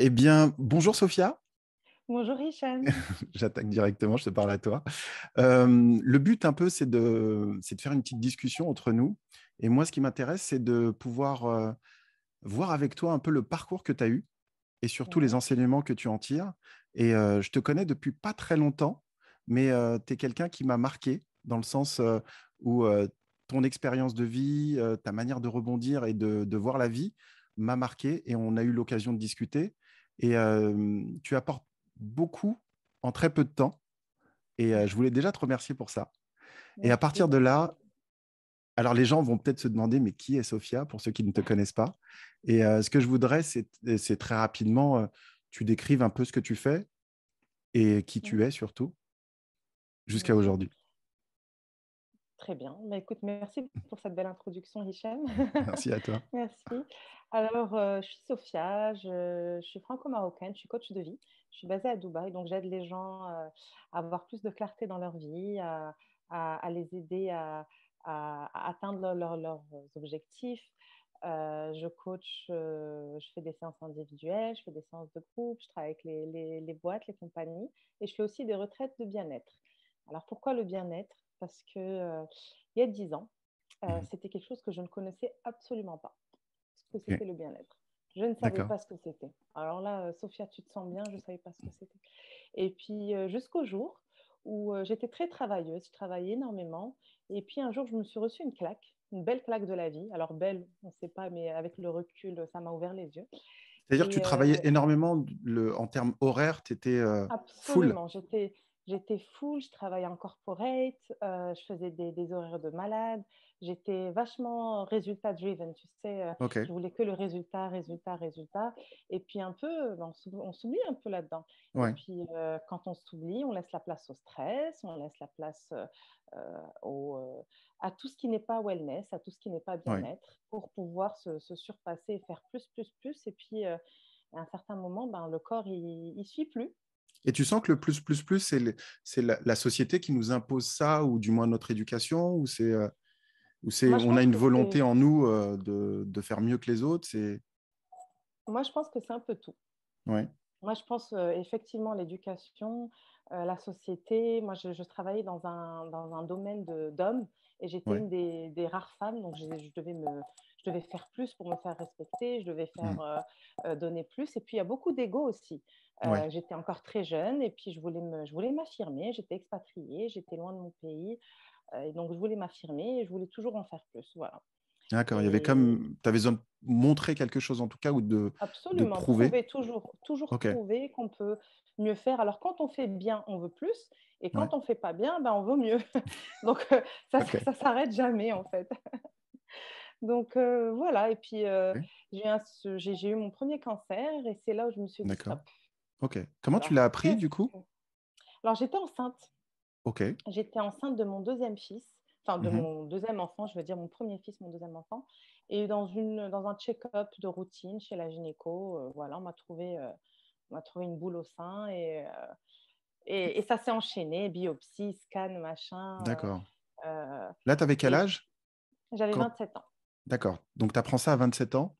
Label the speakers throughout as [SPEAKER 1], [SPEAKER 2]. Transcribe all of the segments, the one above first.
[SPEAKER 1] Eh bien, bonjour Sophia.
[SPEAKER 2] Bonjour Hicham.
[SPEAKER 1] J'attaque directement, je te parle à toi. Le but un peu, c'est de faire une petite discussion entre nous. Et moi, ce qui m'intéresse, c'est de pouvoir voir avec toi un peu le parcours que tu as eu et surtout les
[SPEAKER 2] Ouais,
[SPEAKER 1] enseignements que tu en tires. Et je te connais depuis pas très longtemps, mais tu es quelqu'un qui m'a marqué dans le sens où ton expérience de vie, ta manière de rebondir et de voir la vie m'a marqué et on a eu l'occasion de discuter. Et tu apportes beaucoup en très peu de temps. Et je voulais déjà te remercier pour ça. Et à
[SPEAKER 2] merci.
[SPEAKER 1] partir de là, alors les gens vont peut-être se demander, mais qui est Sophia pour ceux qui ne te connaissent pas? Et ce que je voudrais, c'est très rapidement, tu décrives un peu ce que tu fais et qui tu
[SPEAKER 2] Mhm.
[SPEAKER 1] es surtout jusqu'à
[SPEAKER 2] Mhm.
[SPEAKER 1] aujourd'hui.
[SPEAKER 2] Très bien. Bah, écoute, merci pour cette belle introduction, Hicham.
[SPEAKER 1] Merci à toi.
[SPEAKER 2] Merci. Alors, je suis Sophia, je suis franco-marocaine, je suis coach de vie. Je suis basée à Dubaï, donc j'aide les gens à avoir plus de clarté dans leur vie, à les aider à atteindre leurs objectifs. Je coach, je fais des séances individuelles, je fais des séances de groupe, je travaille avec les boîtes, les compagnies, et je fais aussi des retraites de bien-être. Alors pourquoi le bien-être? Parce que il y a 10 ans,
[SPEAKER 1] Mhm.
[SPEAKER 2] c'était quelque chose que je ne connaissais absolument pas, ce que
[SPEAKER 1] Ok,
[SPEAKER 2] c'était le bien-être. Je ne savais
[SPEAKER 1] d'accord.
[SPEAKER 2] pas ce que c'était. Alors là, Sophia, tu te sens bien, je ne savais pas ce que c'était. Et puis jusqu'au jour où j'étais très travailleuse, je travaillais énormément. Et puis un jour, je me suis reçu une claque, une belle claque de la vie. Alors belle, on ne sait pas, mais avec le recul, ça m'a ouvert les yeux.
[SPEAKER 1] C'est-à-dire que tu
[SPEAKER 2] Et
[SPEAKER 1] travaillais énormément en termes horaires, tu étais full.
[SPEAKER 2] absolument, j'étais full, je travaillais en corporate, je faisais des horaires de malade, j'étais vachement résultat driven, tu sais,
[SPEAKER 1] Ok,
[SPEAKER 2] je voulais que le résultat, résultat, résultat. Et puis un peu, ben, on s'oublie un peu là-dedans. Et
[SPEAKER 1] ouais,
[SPEAKER 2] puis quand on s'oublie, on laisse la place au stress, on laisse la place à tout ce qui n'est pas wellness, à tout ce qui n'est pas
[SPEAKER 1] ouais.
[SPEAKER 2] bien-être, pour pouvoir se surpasser et faire plus, plus, plus. Et puis à un certain moment, ben, le corps, il ne suit plus.
[SPEAKER 1] Et tu sens que le plus, plus, plus, c'est la société qui nous impose ça, ou du moins notre éducation,
[SPEAKER 2] Moi, je
[SPEAKER 1] on a
[SPEAKER 2] pense
[SPEAKER 1] une
[SPEAKER 2] que
[SPEAKER 1] volonté
[SPEAKER 2] c'est,
[SPEAKER 1] en nous de faire mieux que les autres.
[SPEAKER 2] moi, je pense que c'est un peu tout.
[SPEAKER 1] Ouais.
[SPEAKER 2] Moi, je pense effectivement l'éducation, la société. Moi, je travaillais dans un domaine d'hommes et j'étais
[SPEAKER 1] Ouais.
[SPEAKER 2] une des rares femmes, donc je devais faire plus pour me faire respecter, je devais faire
[SPEAKER 1] Mm.
[SPEAKER 2] donner plus. Et puis, il y a beaucoup d'ego aussi.
[SPEAKER 1] Ouais.
[SPEAKER 2] J'étais encore très jeune et puis je voulais m'affirmer. J'étais expatriée, j'étais loin de mon pays et donc je voulais m'affirmer et je voulais toujours en faire plus. Voilà.
[SPEAKER 1] D'accord. Il y avait
[SPEAKER 2] Et
[SPEAKER 1] comme, tu avais besoin de montrer quelque chose en tout cas ou de
[SPEAKER 2] absolument,
[SPEAKER 1] prouver.
[SPEAKER 2] prouver, toujours
[SPEAKER 1] Ok.
[SPEAKER 2] prouver qu'on peut mieux faire. Alors, quand on fait bien, on veut plus, et
[SPEAKER 1] Ouais.
[SPEAKER 2] quand on fait pas bien, ben, on veut mieux. Donc,
[SPEAKER 1] Ok.
[SPEAKER 2] ça s'arrête jamais, en fait. Donc, voilà. Et puis,
[SPEAKER 1] Ok.
[SPEAKER 2] j'ai eu mon premier cancer, et c'est là où je me suis dit
[SPEAKER 1] D'accord.
[SPEAKER 2] stop.
[SPEAKER 1] Ok. Comment tu l'as
[SPEAKER 2] Alors,
[SPEAKER 1] appris du coup?
[SPEAKER 2] alors j'étais enceinte.
[SPEAKER 1] Ok.
[SPEAKER 2] J'étais enceinte de mon deuxième fils, enfin de
[SPEAKER 1] Mhm.
[SPEAKER 2] mon deuxième enfant, je veux dire mon premier fils, mon deuxième enfant. Et dans un check-up de routine chez la gynéco, voilà, on m'a trouvé une boule au sein et ça s'est enchaîné, biopsie, scan, machin.
[SPEAKER 1] D'accord.
[SPEAKER 2] Euh,
[SPEAKER 1] Là, tu avais quel
[SPEAKER 2] et
[SPEAKER 1] âge?
[SPEAKER 2] j'avais
[SPEAKER 1] Quand...
[SPEAKER 2] 27 ans,
[SPEAKER 1] D'accord. Donc, tu apprends ça à 27 ans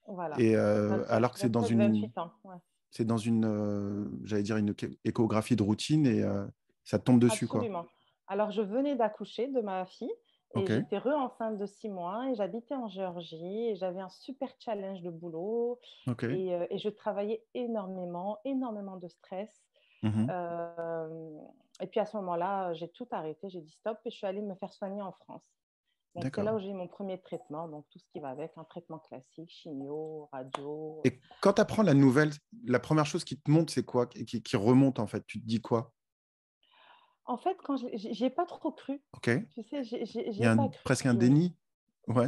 [SPEAKER 2] voilà.
[SPEAKER 1] et
[SPEAKER 2] 27,
[SPEAKER 1] alors que
[SPEAKER 2] 27, 28 ans, ouais.
[SPEAKER 1] c'est dans une, j'allais dire une échographie de routine et ça te tombe dessus quoi.
[SPEAKER 2] Absolument. Alors, je venais d'accoucher de ma fille et
[SPEAKER 1] Ok.
[SPEAKER 2] j'étais re-enceinte de 6 mois et j'habitais en Géorgie et j'avais un super challenge de boulot
[SPEAKER 1] Ok.
[SPEAKER 2] et je travaillais énormément, énormément de stress.
[SPEAKER 1] Mhm.
[SPEAKER 2] Euh, et puis à ce moment-là, j'ai tout arrêté, j'ai dit stop et je suis allée me faire soigner en France. Donc c'est là
[SPEAKER 1] D'accord.
[SPEAKER 2] où j'ai eu mon premier traitement, donc tout ce qui va avec, un traitement classique, chimio, radio.
[SPEAKER 1] Et quand tu apprends la nouvelle, la première chose qui te monte, c'est quoi? Qui remonte en fait? Tu te dis quoi?
[SPEAKER 2] En fait, quand j'y ai pas trop cru,
[SPEAKER 1] Ok. Il
[SPEAKER 2] tu sais, j'y
[SPEAKER 1] y
[SPEAKER 2] ai
[SPEAKER 1] a
[SPEAKER 2] pas cru.
[SPEAKER 1] presque un déni. Ouais.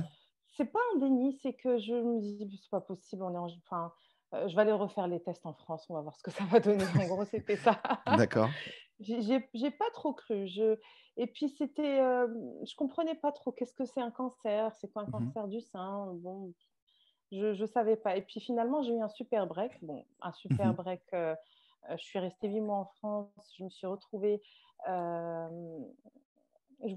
[SPEAKER 2] C'est pas un déni, c'est que je me dis, c'est pas possible, enfin, je vais aller refaire les tests en France, on va voir ce que ça va donner. En gros, c'était ça.
[SPEAKER 1] D'accord.
[SPEAKER 2] J'ai pas trop cru. Et puis, je comprenais pas trop qu'est-ce que c'est un cancer, c'est quoi un
[SPEAKER 1] Mhm.
[SPEAKER 2] cancer du sein. Bon, je savais pas. Et puis, finalement, j'ai eu un super break. Bon, un super
[SPEAKER 1] Mhm.
[SPEAKER 2] break. Je suis restée 8 mois en France. Je me suis retrouvée. euh, je,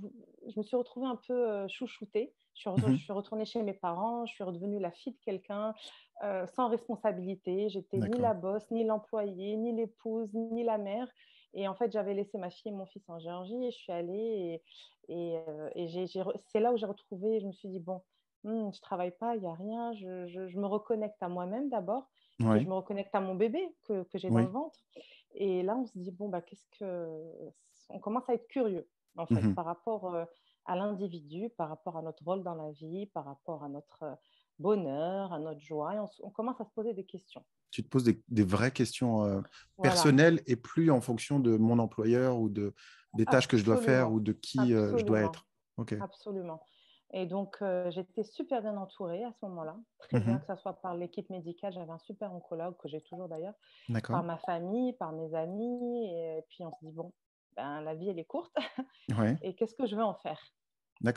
[SPEAKER 2] je me suis retrouvée un peu chouchoutée. Je
[SPEAKER 1] Mhm.
[SPEAKER 2] suis retournée chez mes parents, je suis redevenue la fille de quelqu'un sans responsabilité. J'étais ni
[SPEAKER 1] D'accord.
[SPEAKER 2] la bosse, ni l'employée, ni l'épouse, ni la mère. Et en fait, j'avais laissé ma fille et mon fils en Géorgie et je suis allée et c'est là où j'ai retrouvé, je me suis dit, bon, je travaille pas, il n'y a rien, je me reconnecte à moi-même d'abord, puis je
[SPEAKER 1] Oui,
[SPEAKER 2] me reconnecte à mon bébé que j'ai dans le
[SPEAKER 1] oui.
[SPEAKER 2] ventre. Et là, on se dit, bon, bah, on commence à être curieux, en fait,
[SPEAKER 1] Mhm.
[SPEAKER 2] par rapport à l'individu, par rapport à notre rôle dans la vie, par rapport à notre bonheur, à notre joie. Et on commence à se poser des questions.
[SPEAKER 1] Tu te poses des vraies questions
[SPEAKER 2] Voilà,
[SPEAKER 1] personnelles et plus en fonction de mon employeur ou des tâches que je dois faire ou
[SPEAKER 2] absolument,
[SPEAKER 1] de qui je dois
[SPEAKER 2] absolument,
[SPEAKER 1] être. OK.
[SPEAKER 2] absolument. Et donc, j'étais super bien entourée à ce moment-là, très bien,
[SPEAKER 1] Mhm.
[SPEAKER 2] que ce soit par l'équipe médicale, j'avais un super oncologue que j'ai toujours d'ailleurs, par
[SPEAKER 1] D'accord.
[SPEAKER 2] ma famille, par mes amis. Et puis, on se dit, bon, ben, la vie, elle est courte,
[SPEAKER 1] Oui,
[SPEAKER 2] et qu'est-ce que je vais en faire?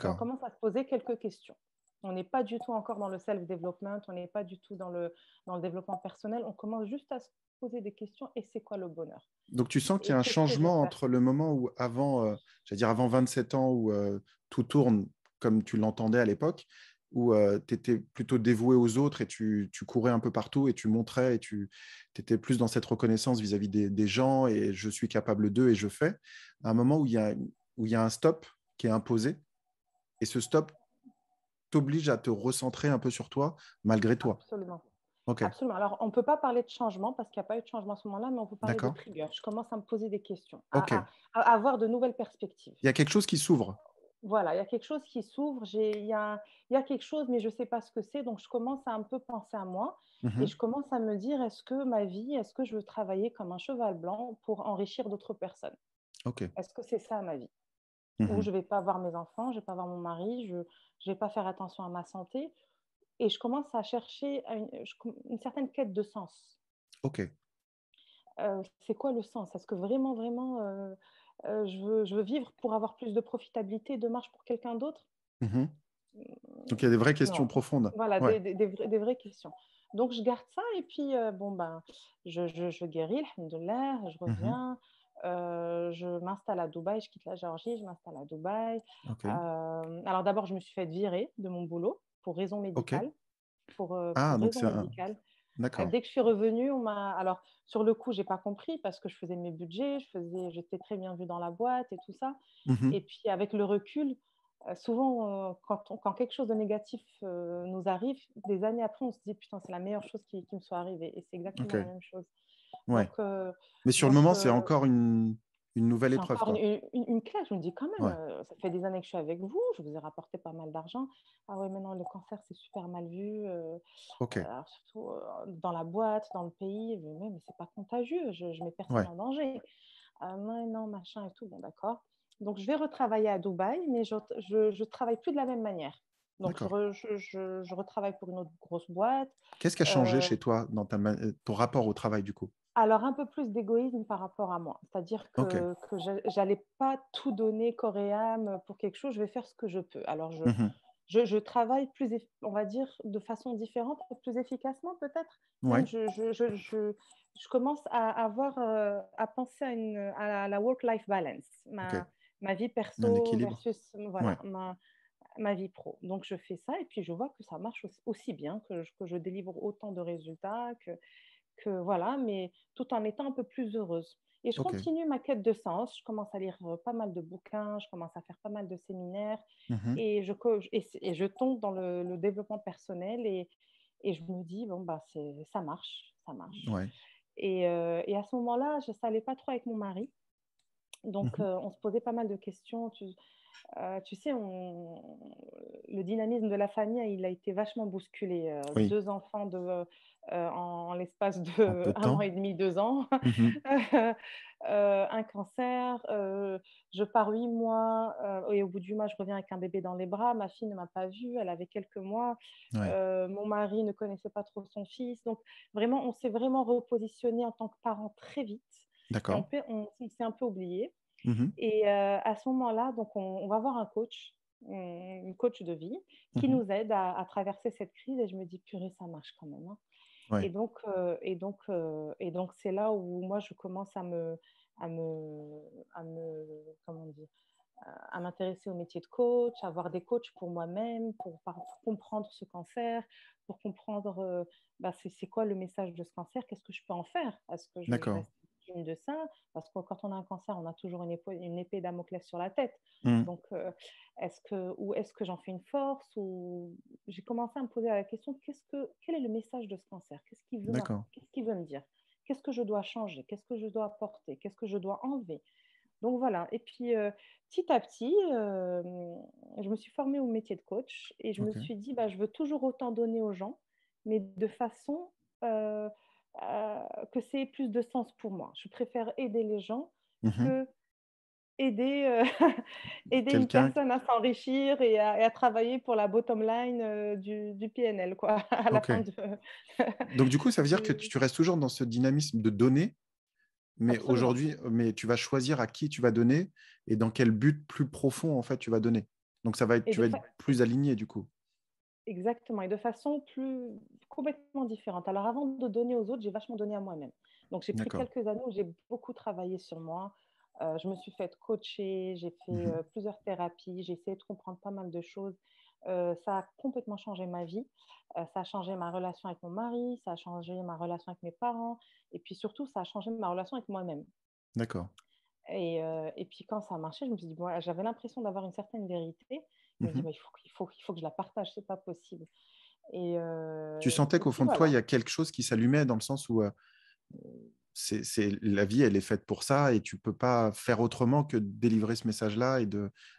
[SPEAKER 2] Et on
[SPEAKER 1] d'accord.
[SPEAKER 2] commence à se poser quelques questions. On n'est pas du tout encore dans le self-development, on n'est pas du tout dans le développement personnel, on commence juste à se poser des questions, et c'est quoi le bonheur?
[SPEAKER 1] Donc, tu sens qu'il y
[SPEAKER 2] Et
[SPEAKER 1] a un
[SPEAKER 2] qu'est-ce que je vais
[SPEAKER 1] changement
[SPEAKER 2] faire?
[SPEAKER 1] entre le moment où, avant, j'allais dire avant 27 ans, où tout tourne comme tu l'entendais à l'époque, où tu étais plutôt dévoué aux autres et tu courais un peu partout et tu montrais et tu étais plus dans cette reconnaissance vis-à-vis des gens et je suis capable d'eux et je fais. À un moment où il y a un stop qui est imposé et ce stop t'oblige à te recentrer un peu sur toi malgré toi.
[SPEAKER 2] Absolument.
[SPEAKER 1] Ok,
[SPEAKER 2] Absolument. Alors, on ne peut pas parler de changement parce qu'il n'y a pas eu de changement à ce moment-là, mais on peut parler de
[SPEAKER 1] d'accord.
[SPEAKER 2] trigger. Je commence à me poser des questions,
[SPEAKER 1] Ok.
[SPEAKER 2] à avoir de nouvelles perspectives.
[SPEAKER 1] Il y a quelque chose qui s'ouvre.
[SPEAKER 2] Voilà, il y a quelque chose qui s'ouvre, il y a quelque chose, mais je ne sais pas ce que c'est, donc je commence à un peu penser à moi et
[SPEAKER 1] Mhm.
[SPEAKER 2] je commence à me dire, est-ce que ma vie, est-ce que je veux travailler comme un cheval blanc pour enrichir d'autres personnes?
[SPEAKER 1] Ok.
[SPEAKER 2] Est-ce que c'est ça ma vie? Ou
[SPEAKER 1] Mhm.
[SPEAKER 2] je ne vais pas voir mes enfants, je ne vais pas voir mon mari, je ne vais pas faire attention à ma santé et je commence à chercher une certaine quête de sens.
[SPEAKER 1] Ok.
[SPEAKER 2] C'est quoi le sens? Est-ce que vraiment, vraiment, je veux vivre pour avoir plus de profitabilité, de marge pour quelqu'un d'autre?
[SPEAKER 1] Mhm. Donc, il y a des
[SPEAKER 2] Mmh,
[SPEAKER 1] vraies questions
[SPEAKER 2] non.
[SPEAKER 1] profondes.
[SPEAKER 2] Voilà,
[SPEAKER 1] Ouais.
[SPEAKER 2] des vraies questions. Donc je garde ça et puis, bon, ben, je guéris, alhamdoulilah, je
[SPEAKER 1] Mhm.
[SPEAKER 2] reviens, je m'installe à Dubaï, je quitte la Géorgie, je m'installe à Dubaï.
[SPEAKER 1] Ok.
[SPEAKER 2] Alors d'abord, je me suis fait virer de mon boulot pour raison
[SPEAKER 1] Ok.
[SPEAKER 2] médicale,
[SPEAKER 1] Ah,
[SPEAKER 2] pour
[SPEAKER 1] donc
[SPEAKER 2] raison
[SPEAKER 1] c'est un...
[SPEAKER 2] médicale.
[SPEAKER 1] D'accord.
[SPEAKER 2] Dès que je suis revenue, alors sur le coup, j'ai pas compris parce que je faisais mes budgets, j'étais très bien vue dans la boîte et tout ça.
[SPEAKER 1] Mhm.
[SPEAKER 2] Et puis avec le recul, souvent, quand quelque chose de négatif nous arrive, des années après, on se dit putain, c'est la meilleure chose qui me soit arrivée. Et c'est exactement la
[SPEAKER 1] Ok.
[SPEAKER 2] même chose.
[SPEAKER 1] Ouais.
[SPEAKER 2] Donc,
[SPEAKER 1] Mais sur le
[SPEAKER 2] donc
[SPEAKER 1] moment, c'est encore une nouvelle
[SPEAKER 2] c'est
[SPEAKER 1] épreuve,
[SPEAKER 2] encore
[SPEAKER 1] quoi.
[SPEAKER 2] une claque. Je me dis quand même,
[SPEAKER 1] Ouais.
[SPEAKER 2] ça fait des années que je suis avec vous, je vous ai rapporté pas mal d'argent. Ah ouais, maintenant le cancer, c'est super mal vu.
[SPEAKER 1] Ok.
[SPEAKER 2] Alors surtout dans la boîte, dans le pays, mais c'est pas contagieux, je mets personne
[SPEAKER 1] Ouais.
[SPEAKER 2] en danger. Non, non, machin et tout, bon d'accord. Donc je vais retravailler à Dubaï, mais je travaille plus de la même manière. Donc
[SPEAKER 1] D'accord.
[SPEAKER 2] je retravaille pour une autre grosse boîte.
[SPEAKER 1] Qu'est-ce qui a changé
[SPEAKER 2] Euh,
[SPEAKER 1] chez toi dans ton rapport au travail, du coup?
[SPEAKER 2] alors un peu plus d'égoïsme par rapport à moi. C'est-à-dire
[SPEAKER 1] Ok.
[SPEAKER 2] que j'allais pas tout donner corps et âme pour quelque chose, je vais faire ce que je peux. Alors
[SPEAKER 1] Mhm.
[SPEAKER 2] je travaille on va dire, de façon différente, plus efficacement peut-être. Même
[SPEAKER 1] Ouais.
[SPEAKER 2] je commence à avoir, à penser à la work-life balance,
[SPEAKER 1] Ok.
[SPEAKER 2] ma vie
[SPEAKER 1] Un
[SPEAKER 2] perso
[SPEAKER 1] équilibre.
[SPEAKER 2] versus
[SPEAKER 1] Ouais.
[SPEAKER 2] voilà, ma vie pro. Donc je fais ça et puis je vois que ça marche aussi bien, que je délivre autant de résultats, que voilà, mais tout en étant un peu plus heureuse. Et je
[SPEAKER 1] Ok.
[SPEAKER 2] continue ma quête de sens. Je commence à lire pas mal de bouquins, je commence à faire pas mal de séminaires
[SPEAKER 1] Mhm.
[SPEAKER 2] et je tombe dans le développement personnel et je me dis, bon, bah, ça marche, ça marche.
[SPEAKER 1] Ouais.
[SPEAKER 2] Et à ce moment-là, je ne savais pas trop avec mon mari. Donc,
[SPEAKER 1] Mhm.
[SPEAKER 2] on se posait pas mal de questions. Tu sais, le dynamisme de la famille, il a été vachement bousculé.
[SPEAKER 1] Oui.
[SPEAKER 2] Deux enfants en l'espace
[SPEAKER 1] En peu
[SPEAKER 2] de
[SPEAKER 1] de
[SPEAKER 2] un an
[SPEAKER 1] temps.
[SPEAKER 2] et demi, 2 ans.
[SPEAKER 1] Mhm.
[SPEAKER 2] Un cancer. Je pars 8 mois et au bout du mois, je reviens avec un bébé dans les bras. Ma fille ne m'a pas vue, elle avait quelques mois.
[SPEAKER 1] Ouais.
[SPEAKER 2] Mon mari ne connaissait pas trop son fils. Donc, vraiment, on s'est vraiment repositionné en tant que parents très vite. Et
[SPEAKER 1] D'accord.
[SPEAKER 2] on s'est un peu oublié.
[SPEAKER 1] Mhm.
[SPEAKER 2] Et à ce moment-là, donc on va voir un coach, une coach de vie qui
[SPEAKER 1] Mhm.
[SPEAKER 2] nous aide à traverser cette crise et je me dis: «Purée, ça marche quand même, hein».
[SPEAKER 1] Ouais.
[SPEAKER 2] Et donc c'est là où moi je commence à me comment dire? à m'intéresser au métier de coach, à avoir des coachs pour moi-même, pour comprendre ce cancer, pour comprendre c'est quoi le message de ce cancer, qu'est-ce que je peux en faire? Est-ce que je
[SPEAKER 1] D'accord.
[SPEAKER 2] reste victime de ça? Parce que quand on a un cancer, on a toujours une épée Damoclès sur la tête.
[SPEAKER 1] Mmh.
[SPEAKER 2] Donc, est-ce que j'en fais une force? Ou j'ai commencé à me poser la question, quel est le message de ce cancer?
[SPEAKER 1] D'accord.
[SPEAKER 2] Qu'est-ce qu'il veut me dire? Qu'est-ce que je dois changer? Qu'est-ce que je dois apporter? Qu'est-ce que je dois enlever? Donc voilà, et puis petit à petit, je me suis formée au métier de coach et je me
[SPEAKER 1] OK.
[SPEAKER 2] suis dit: «Bah, je veux toujours autant donner aux gens, mais de façon, heu que c'est plus de sens pour moi». Je préfère aider les gens
[SPEAKER 1] Mmh.
[SPEAKER 2] que aider, aider une
[SPEAKER 1] Quelqu'un
[SPEAKER 2] personne à s'enrichir et à travailler pour la bottom line, du PNL quoi, à la fin
[SPEAKER 1] OK.
[SPEAKER 2] de
[SPEAKER 1] Donc du coup, ça veut dire que
[SPEAKER 2] du
[SPEAKER 1] tu restes toujours dans ce dynamisme de donner, mais
[SPEAKER 2] absolument.
[SPEAKER 1] aujourd'hui, mais tu vas choisir à qui tu vas donner et dans quel but plus profond, en fait, tu vas donner. Donc ça va être
[SPEAKER 2] Et
[SPEAKER 1] tu
[SPEAKER 2] de
[SPEAKER 1] vas être
[SPEAKER 2] fa
[SPEAKER 1] plus aligné, du coup?
[SPEAKER 2] Exactement, et de façon complètement différente. Alors avant de donner aux autres, j'ai vachement donné à moi-même. Donc j'ai pris
[SPEAKER 1] D'accord.
[SPEAKER 2] quelques années où j'ai beaucoup travaillé sur moi. Je me suis fait coacher, j'ai fait,
[SPEAKER 1] Mmh.
[SPEAKER 2] plusieurs thérapies, j'ai essayé de comprendre pas mal de choses. Ça a complètement changé ma vie. Ça a changé ma relation avec mon mari, ça a changé ma relation avec mes parents et puis surtout ça a changé ma relation avec moi-même.
[SPEAKER 1] D'accord.
[SPEAKER 2] Et puis quand ça a marché, je me suis dit: «Bon», j'avais l'impression d'avoir une certaine vérité. Je me dis:
[SPEAKER 1] Mmh.
[SPEAKER 2] «Bah, il faut que je la partage, c'est pas possible».
[SPEAKER 1] Tu sentais
[SPEAKER 2] Et
[SPEAKER 1] qu'au
[SPEAKER 2] puis
[SPEAKER 1] fond de toi, il
[SPEAKER 2] voilà,
[SPEAKER 1] y a quelque chose qui s'allumait dans le sens où, c'est la vie, elle est faite pour ça et tu peux pas faire autrement que de délivrer ce message-là et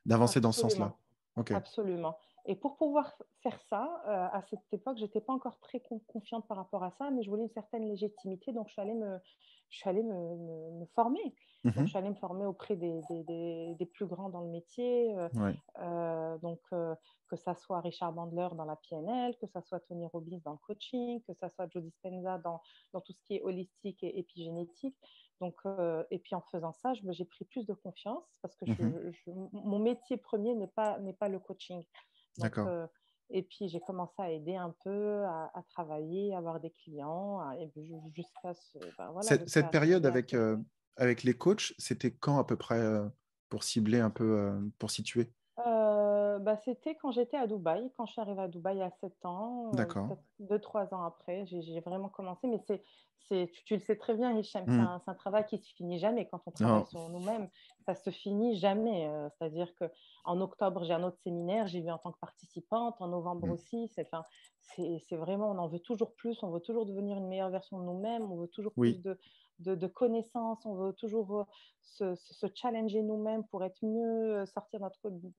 [SPEAKER 1] d'avancer dans ce sens-là?
[SPEAKER 2] absolument,
[SPEAKER 1] OK.
[SPEAKER 2] absolument. Et pour pouvoir faire ça, à cette époque, j'étais pas encore très confiante par rapport à ça, mais je voulais une certaine légitimité, donc je suis allée me former. Donc je
[SPEAKER 1] Mmh.
[SPEAKER 2] suis allée me former auprès des plus grands dans le métier,
[SPEAKER 1] Ouais.
[SPEAKER 2] donc que ça soit Richard Bandler dans la PNL, que ça soit Tony Robbins dans le coaching, que ça soit Joe Dispenza dans tout ce qui est holistique et épigénétique. Donc, et puis en faisant ça, j'ai pris plus de confiance parce que
[SPEAKER 1] Mmh.
[SPEAKER 2] mon métier premier n'est pas le coaching. Donc,
[SPEAKER 1] D'accord.
[SPEAKER 2] et puis j'ai commencé à aider un peu, à travailler, à avoir des clients, et puis voilà,
[SPEAKER 1] Cette
[SPEAKER 2] jusqu'à
[SPEAKER 1] période
[SPEAKER 2] arriver à
[SPEAKER 1] avec,
[SPEAKER 2] ce que
[SPEAKER 1] avec les coachs, c'était quand à peu près, pour cibler un peu, pour situer?
[SPEAKER 2] C'était quand j'étais à Dubaï, quand je suis arrivée à Dubaï à 7 ans,
[SPEAKER 1] D'accord.
[SPEAKER 2] peut-être 2-3 ans après, j'ai vraiment commencé. Mais tu le sais très bien, Hicham, c'est
[SPEAKER 1] Mmh.
[SPEAKER 2] un travail qui se finit jamais quand on travaille
[SPEAKER 1] Non.
[SPEAKER 2] sur nous-mêmes. Ça se finit jamais. C'est-à-dire qu'en octobre, j'ai un autre séminaire, j'y vais en tant que participante. En novembre
[SPEAKER 1] Mmh.
[SPEAKER 2] aussi. Enfin, c'est vraiment, on en veut toujours plus, on veut toujours devenir une meilleure version de nous-mêmes, on veut toujours plus
[SPEAKER 1] Oui.
[SPEAKER 2] de connaissances, on veut toujours se challenger nous-mêmes pour être mieux, sortir de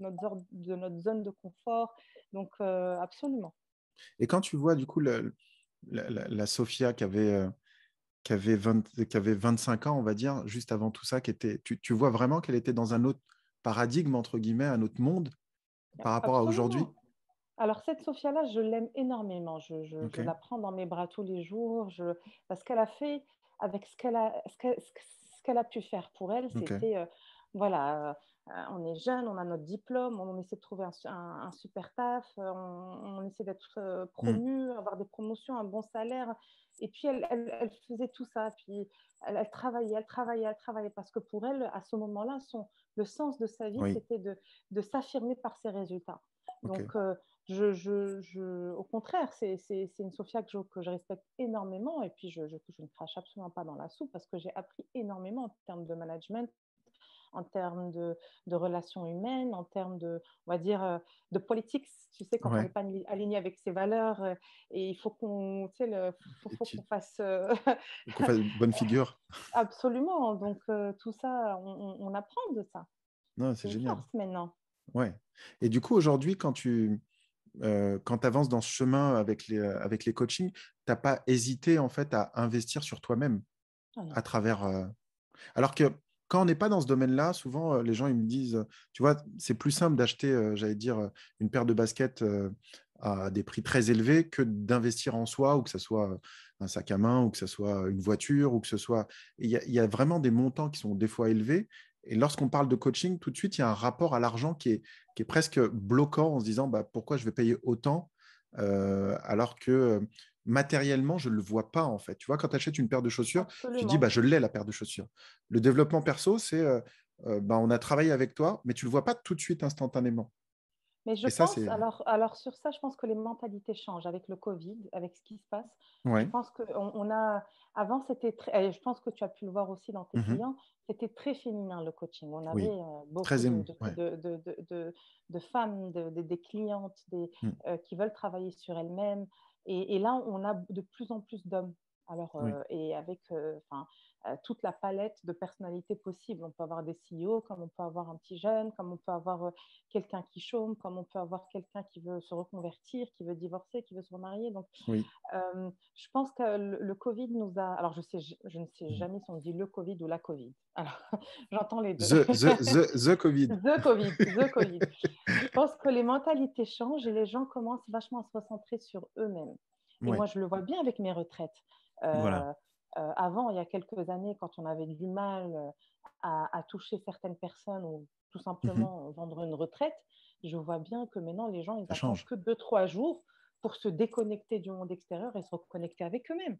[SPEAKER 2] notre zone de confort. Donc, absolument.
[SPEAKER 1] Et quand tu vois du coup la Sophia qui avait 25 ans, on va dire, juste avant tout ça, tu vois vraiment qu'elle était dans un autre «paradigme» entre guillemets, un autre monde par rapport à aujourd'hui?
[SPEAKER 2] Absolument. Alors cette Sophia-là, je l'aime énormément. Je
[SPEAKER 1] OK,
[SPEAKER 2] la prends dans mes bras tous les jours. Parce qu'elle a fait avec ce qu'elle a pu faire pour elle,
[SPEAKER 1] OK.
[SPEAKER 2] c'était, voilà, on est jeune, on a notre diplôme, on essaie de trouver un super taf, on essaie d'être,
[SPEAKER 1] Mmh.
[SPEAKER 2] promu, avoir des promotions, un bon salaire. Et puis elle faisait tout ça. Puis elle travaillait, elle travaillait, elle travaillait parce que pour elle, à ce moment-là, le sens de sa vie,
[SPEAKER 1] Oui,
[SPEAKER 2] c'était de s'affirmer par ses résultats.
[SPEAKER 1] OK.
[SPEAKER 2] Donc, au contraire, c'est une Sophia que je respecte énormément. Et puis je ne crache absolument pas dans la soupe parce que j'ai appris énormément en termes de management, en termes de relations humaines, en termes on va dire, de politique. Tu sais, quand on n'est
[SPEAKER 1] Ouais.
[SPEAKER 2] pas aligné avec ses valeurs, et il faut qu'on, tu sais,
[SPEAKER 1] Et
[SPEAKER 2] faut qu'on fasse,
[SPEAKER 1] qu'on fasse une bonne figure.
[SPEAKER 2] absolument. Donc, tout ça, on apprend de ça.
[SPEAKER 1] Non,
[SPEAKER 2] C'est
[SPEAKER 1] c'est
[SPEAKER 2] une
[SPEAKER 1] génial.
[SPEAKER 2] force maintenant.
[SPEAKER 1] Ouais. Et du coup, aujourd'hui, quand tu avances dans ce chemin avec les coachings, tu as pas hésité en fait à investir sur toi-même
[SPEAKER 2] Ah
[SPEAKER 1] à
[SPEAKER 2] non.
[SPEAKER 1] travers, alors que quand on n'est pas dans ce domaine-là, souvent, les gens ils me disent, tu vois, c'est plus simple d'acheter, j'allais dire, une paire de baskets, à des prix très élevés que d'investir en soi ou que ça soit, un sac à main ou que ça soit une voiture ou que ce soit il y a vraiment des montants qui sont des fois élevés et lorsqu'on parle de coaching, tout de suite, il y a un rapport à l'argent qui est presque bloquant en se disant: «Bah, pourquoi je vais payer autant?» Alors que, matériellement, je ne le vois pas, en fait. Tu vois, quand tu achètes une paire de chaussures, tu te dis:
[SPEAKER 2] Absolument.
[SPEAKER 1] «Bah, je l'ai la paire de chaussures». Le développement perso, c'est, ben, on a travaillé avec toi, mais tu ne le vois pas tout de suite instantanément.
[SPEAKER 2] Mais je
[SPEAKER 1] Et ça,
[SPEAKER 2] pense,
[SPEAKER 1] c'est…
[SPEAKER 2] alors sur ça, je pense que les mentalités changent avec le Covid, avec ce qui se passe. Je
[SPEAKER 1] Ouais.
[SPEAKER 2] pense qu'on a, avant, c'était très, et je pense que tu as pu le voir aussi dans tes
[SPEAKER 1] Mhm.
[SPEAKER 2] clients, c'était très féminin le coaching. On avait
[SPEAKER 1] Oui.
[SPEAKER 2] beaucoup
[SPEAKER 1] Très ému. Ouais.
[SPEAKER 2] de femmes, des clientes
[SPEAKER 1] Mm.
[SPEAKER 2] qui veulent travailler sur elles-mêmes. Et là, on a de plus en plus d'hommes. Alors,
[SPEAKER 1] Oui.
[SPEAKER 2] et avec enfin, toute la palette de personnalités possibles. On peut avoir des CEO, comme on peut avoir un petit jeune, comme on peut avoir quelqu'un qui chôme, comme on peut avoir quelqu'un qui veut se reconvertir, qui veut divorcer, qui veut se remarier. Donc,
[SPEAKER 1] Oui.
[SPEAKER 2] je pense que le Covid nous a… Alors, je ne sais
[SPEAKER 1] Mm.
[SPEAKER 2] jamais si on dit le Covid ou la Covid. Alors, j'entends les deux.
[SPEAKER 1] The COVID.
[SPEAKER 2] The Covid, the Covid. Je pense que les mentalités changent et les gens commencent vachement à se recentrer sur eux-mêmes. Et
[SPEAKER 1] Ouais.
[SPEAKER 2] moi, je le vois bien avec mes retraites.
[SPEAKER 1] Voilà.
[SPEAKER 2] Avant, il y a quelques années, quand on avait du mal à toucher certaines personnes ou tout
[SPEAKER 1] Mhm.
[SPEAKER 2] simplement vendre une retraite, je vois bien que maintenant, les gens, ils
[SPEAKER 1] Ça
[SPEAKER 2] attendent
[SPEAKER 1] change.
[SPEAKER 2] que 2, 3 jours pour se déconnecter du monde extérieur et se reconnecter avec eux-mêmes.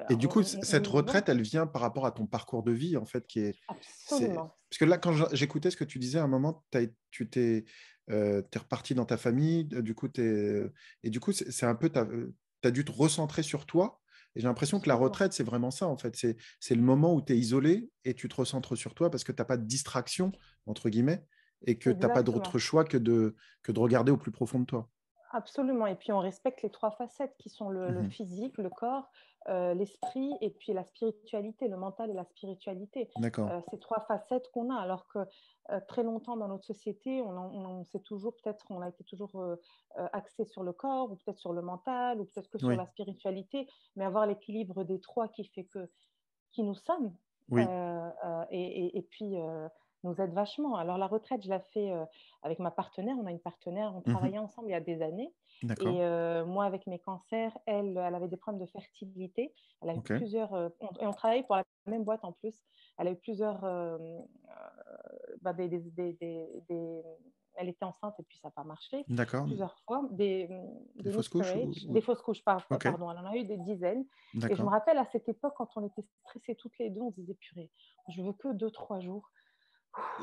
[SPEAKER 1] Et du coup,
[SPEAKER 2] On
[SPEAKER 1] cette
[SPEAKER 2] le voit.
[SPEAKER 1] retraite, elle vient par rapport à ton parcours de vie, en fait, qui est…
[SPEAKER 2] Absolument.
[SPEAKER 1] Parce que là, quand j'écoutais ce que tu disais, à un moment, tu t'es reparti dans ta famille, du coup, et du coup, c'est un peu… Tu as dû te recentrer sur toi. Et j'ai l'impression que la
[SPEAKER 2] Absolument.
[SPEAKER 1] retraite, c'est vraiment ça, en fait. C'est le moment où tu es isolé et tu te recentres sur toi parce que tu n'as pas de distraction, entre guillemets, et que tu n'as pas
[SPEAKER 2] Exactement.
[SPEAKER 1] d'autre choix que de regarder au plus profond de toi.
[SPEAKER 2] Absolument. Et puis, on respecte les 3 facettes qui sont le
[SPEAKER 1] Mhm.
[SPEAKER 2] physique, le corps, l'esprit et puis la spiritualité, le mental et la spiritualité.
[SPEAKER 1] D'accord.
[SPEAKER 2] Ces 3 facettes qu'on a, alors que très longtemps dans notre société, on s'est toujours, peut-être, on a été toujours axé sur le corps ou peut-être sur le mental ou peut-être que sur
[SPEAKER 1] Oui,
[SPEAKER 2] la spiritualité, mais avoir l'équilibre des trois qui fait que qui nous sommes
[SPEAKER 1] oui.
[SPEAKER 2] et puis nous aide vachement. Alors la retraite, je la fais avec ma partenaire. On a une partenaire, on
[SPEAKER 1] Mhm.
[SPEAKER 2] travaillait ensemble il y a des années.
[SPEAKER 1] D'accord.
[SPEAKER 2] Et moi, avec mes cancers, elle avait des problèmes de fertilité. Elle a eu
[SPEAKER 1] OK.
[SPEAKER 2] plusieurs, et on travaillait pour la même boîte en plus. Elle a eu plusieurs, bah, elle était enceinte et puis ça n'a pas marché
[SPEAKER 1] D'accord.
[SPEAKER 2] plusieurs fois.
[SPEAKER 1] Des
[SPEAKER 2] Des
[SPEAKER 1] fausses couches
[SPEAKER 2] miscarriages, des fausses couches,
[SPEAKER 1] OK.
[SPEAKER 2] pardon. Elle en a eu des dizaines. Et je me
[SPEAKER 1] D'accord.
[SPEAKER 2] rappelle à cette époque, quand on était stressés toutes les deux, on se disait, purée, je veux que 2, 3 jours,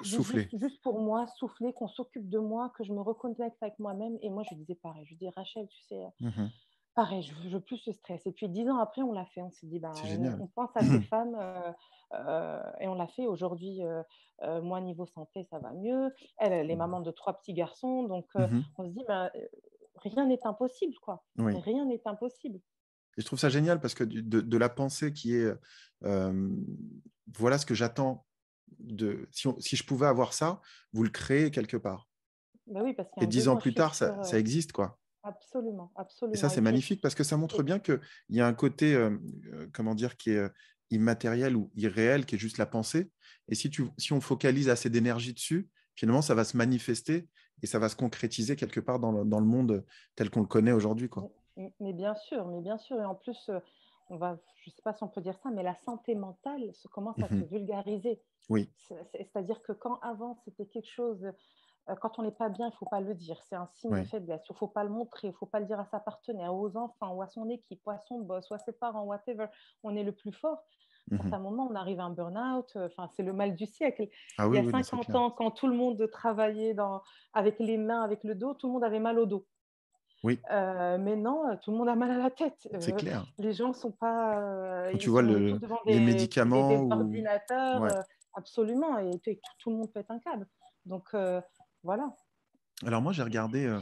[SPEAKER 1] Souffler.
[SPEAKER 2] juste pour moi, souffler, qu'on s'occupe de moi, que je me reconnecte avec moi-même. Et moi, je disais pareil. Je dis, Rachel, tu sais,
[SPEAKER 1] Mhm.
[SPEAKER 2] pareil, je veux plus ce stress. Et puis 10 ans après, on l'a fait. On s'est dit, ben,
[SPEAKER 1] C'est génial.
[SPEAKER 2] on pense à ces femmes et on l'a fait. Aujourd'hui, moi, niveau santé, ça va mieux. Elle est maman de 3 petits garçons. Donc,
[SPEAKER 1] Mhm.
[SPEAKER 2] on se dit, ben, rien n'est impossible, quoi.
[SPEAKER 1] Oui.
[SPEAKER 2] Rien n'est impossible.
[SPEAKER 1] Et je trouve ça génial parce que de la pensée qui est euh, voilà ce que j'attends si je pouvais avoir ça, vous le créez quelque part.
[SPEAKER 2] Ben oui, parce qu'il y
[SPEAKER 1] Et
[SPEAKER 2] a un
[SPEAKER 1] 10 ans
[SPEAKER 2] besoin, je
[SPEAKER 1] plus
[SPEAKER 2] suis
[SPEAKER 1] tard,
[SPEAKER 2] sûre.
[SPEAKER 1] ça existe, quoi.
[SPEAKER 2] Absolument,
[SPEAKER 1] Et ça,
[SPEAKER 2] absolument.
[SPEAKER 1] c'est magnifique parce que ça montre
[SPEAKER 2] Et,
[SPEAKER 1] bien qu'il y a un côté, comment dire, qui est immatériel ou irréel, qui est juste la pensée. Et si on focalise assez d'énergie dessus, finalement, ça va se manifester et ça va se concrétiser quelque part dans le monde tel qu'on le connaît aujourd'hui, quoi.
[SPEAKER 2] mais bien sûr, mais bien sûr. Et en plus, je ne sais pas si on peut dire ça, mais la santé mentale commence à se
[SPEAKER 1] Mhm.
[SPEAKER 2] vulgariser.
[SPEAKER 1] Oui,
[SPEAKER 2] C'est-à-dire que quand avant, c'était quelque chose, quand on n'est pas bien, il ne faut pas le dire. C'est un signe de
[SPEAKER 1] oui.
[SPEAKER 2] faiblesse. Il ne faut pas le montrer. Il ne faut pas le dire à sa partenaire, aux enfants ou à son équipe, ou à son boss, ou à ses parents, whatever. On est le plus fort. À
[SPEAKER 1] Mhm.
[SPEAKER 2] certains moments, on arrive à un burn-out. Enfin, c'est le mal du siècle.
[SPEAKER 1] Ah
[SPEAKER 2] Il
[SPEAKER 1] oui,
[SPEAKER 2] y a
[SPEAKER 1] oui, non, c'est
[SPEAKER 2] 50
[SPEAKER 1] clair.
[SPEAKER 2] ans, quand tout le monde travaillait avec les mains, avec le dos, tout le monde avait mal au dos.
[SPEAKER 1] Oui,
[SPEAKER 2] Maintenant, tout le monde a mal à la tête.
[SPEAKER 1] c'est clair.
[SPEAKER 2] Les gens sont pas,
[SPEAKER 1] Quand tu vois
[SPEAKER 2] on est tous devant
[SPEAKER 1] les
[SPEAKER 2] des
[SPEAKER 1] médicaments ou…
[SPEAKER 2] ordinateurs,
[SPEAKER 1] Ouais.
[SPEAKER 2] absolument, et tout le monde pète un câble. Donc voilà.
[SPEAKER 1] Alors moi, j'ai regardé,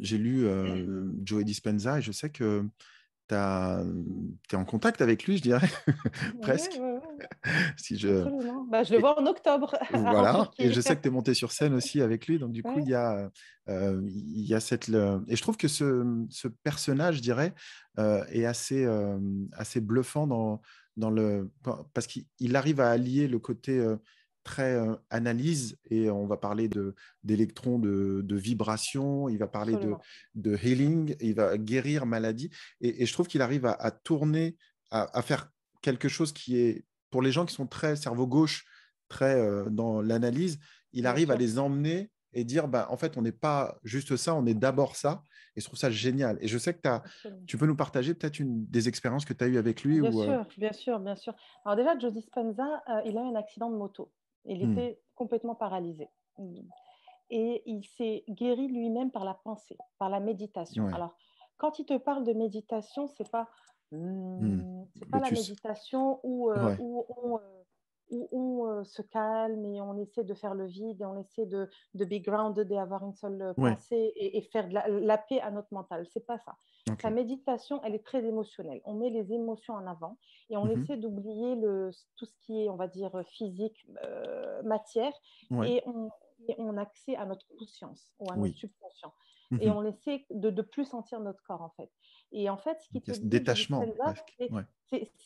[SPEAKER 1] j'ai lu Joe Dispenza et je sais que tu es en contact avec lui, je dirais,
[SPEAKER 2] Oui, oui,
[SPEAKER 1] presque.
[SPEAKER 2] oui,
[SPEAKER 1] Si je…
[SPEAKER 2] absolument. Bah, je le vois en octobre en
[SPEAKER 1] Voilà, et
[SPEAKER 2] Turquie.
[SPEAKER 1] je sais que tu es monté sur scène aussi avec lui, donc du coup,
[SPEAKER 2] Ouais,
[SPEAKER 1] il y a Et je trouve que ce personnage, je dirais, est assez bluffant parce qu'il arrive à allier le côté très analyse, et on va parler d'électrons, de vibrations, il va parler
[SPEAKER 2] absolument.
[SPEAKER 1] de healing, il va guérir maladie, et je trouve qu'il arrive à tourner, à faire quelque chose qui est, pour les gens qui sont très cerveau gauche, très dans l'analyse, il
[SPEAKER 2] Bien
[SPEAKER 1] arrive à
[SPEAKER 2] sûr.
[SPEAKER 1] les emmener et dire, bah, en fait, on n'est pas juste ça, on est d'abord ça. Et je trouve ça génial. Et je sais que
[SPEAKER 2] Absolument.
[SPEAKER 1] tu peux nous partager peut-être des expériences que tu as eues avec lui
[SPEAKER 2] Bien
[SPEAKER 1] ou
[SPEAKER 2] sûr, bien sûr, bien sûr. Alors déjà, Joe Dispenza, il a eu un accident de moto. Il
[SPEAKER 1] Hmm.
[SPEAKER 2] était complètement paralysé. Et il s'est guéri lui-même par la pensée, par la méditation.
[SPEAKER 1] Ouais.
[SPEAKER 2] Alors, quand il te parle de méditation,
[SPEAKER 1] Hmm.
[SPEAKER 2] c'est pas la
[SPEAKER 1] Lotus.
[SPEAKER 2] méditation
[SPEAKER 1] Ouais.
[SPEAKER 2] où on se calme et on essaie de faire le vide et on essaie de be grounded et avoir une seule
[SPEAKER 1] Ouais.
[SPEAKER 2] pensée et faire de la paix à notre mental. C'est pas ça.
[SPEAKER 1] Ok.
[SPEAKER 2] Sa méditation, elle est très émotionnelle. On met les émotions en avant et on
[SPEAKER 1] Mhm.
[SPEAKER 2] essaie d'oublier tout ce qui est, on va dire, physique, matière,
[SPEAKER 1] Ouais.
[SPEAKER 2] et on a accès à notre conscience ou à notre
[SPEAKER 1] Oui.
[SPEAKER 2] subconscient. Et
[SPEAKER 1] Mhm.
[SPEAKER 2] on essaie de plus sentir notre corps, en fait. Et en fait, ce qui te
[SPEAKER 1] Ok,
[SPEAKER 2] dit Joe
[SPEAKER 1] détachement,
[SPEAKER 2] Dispenza,
[SPEAKER 1] presque. Ouais.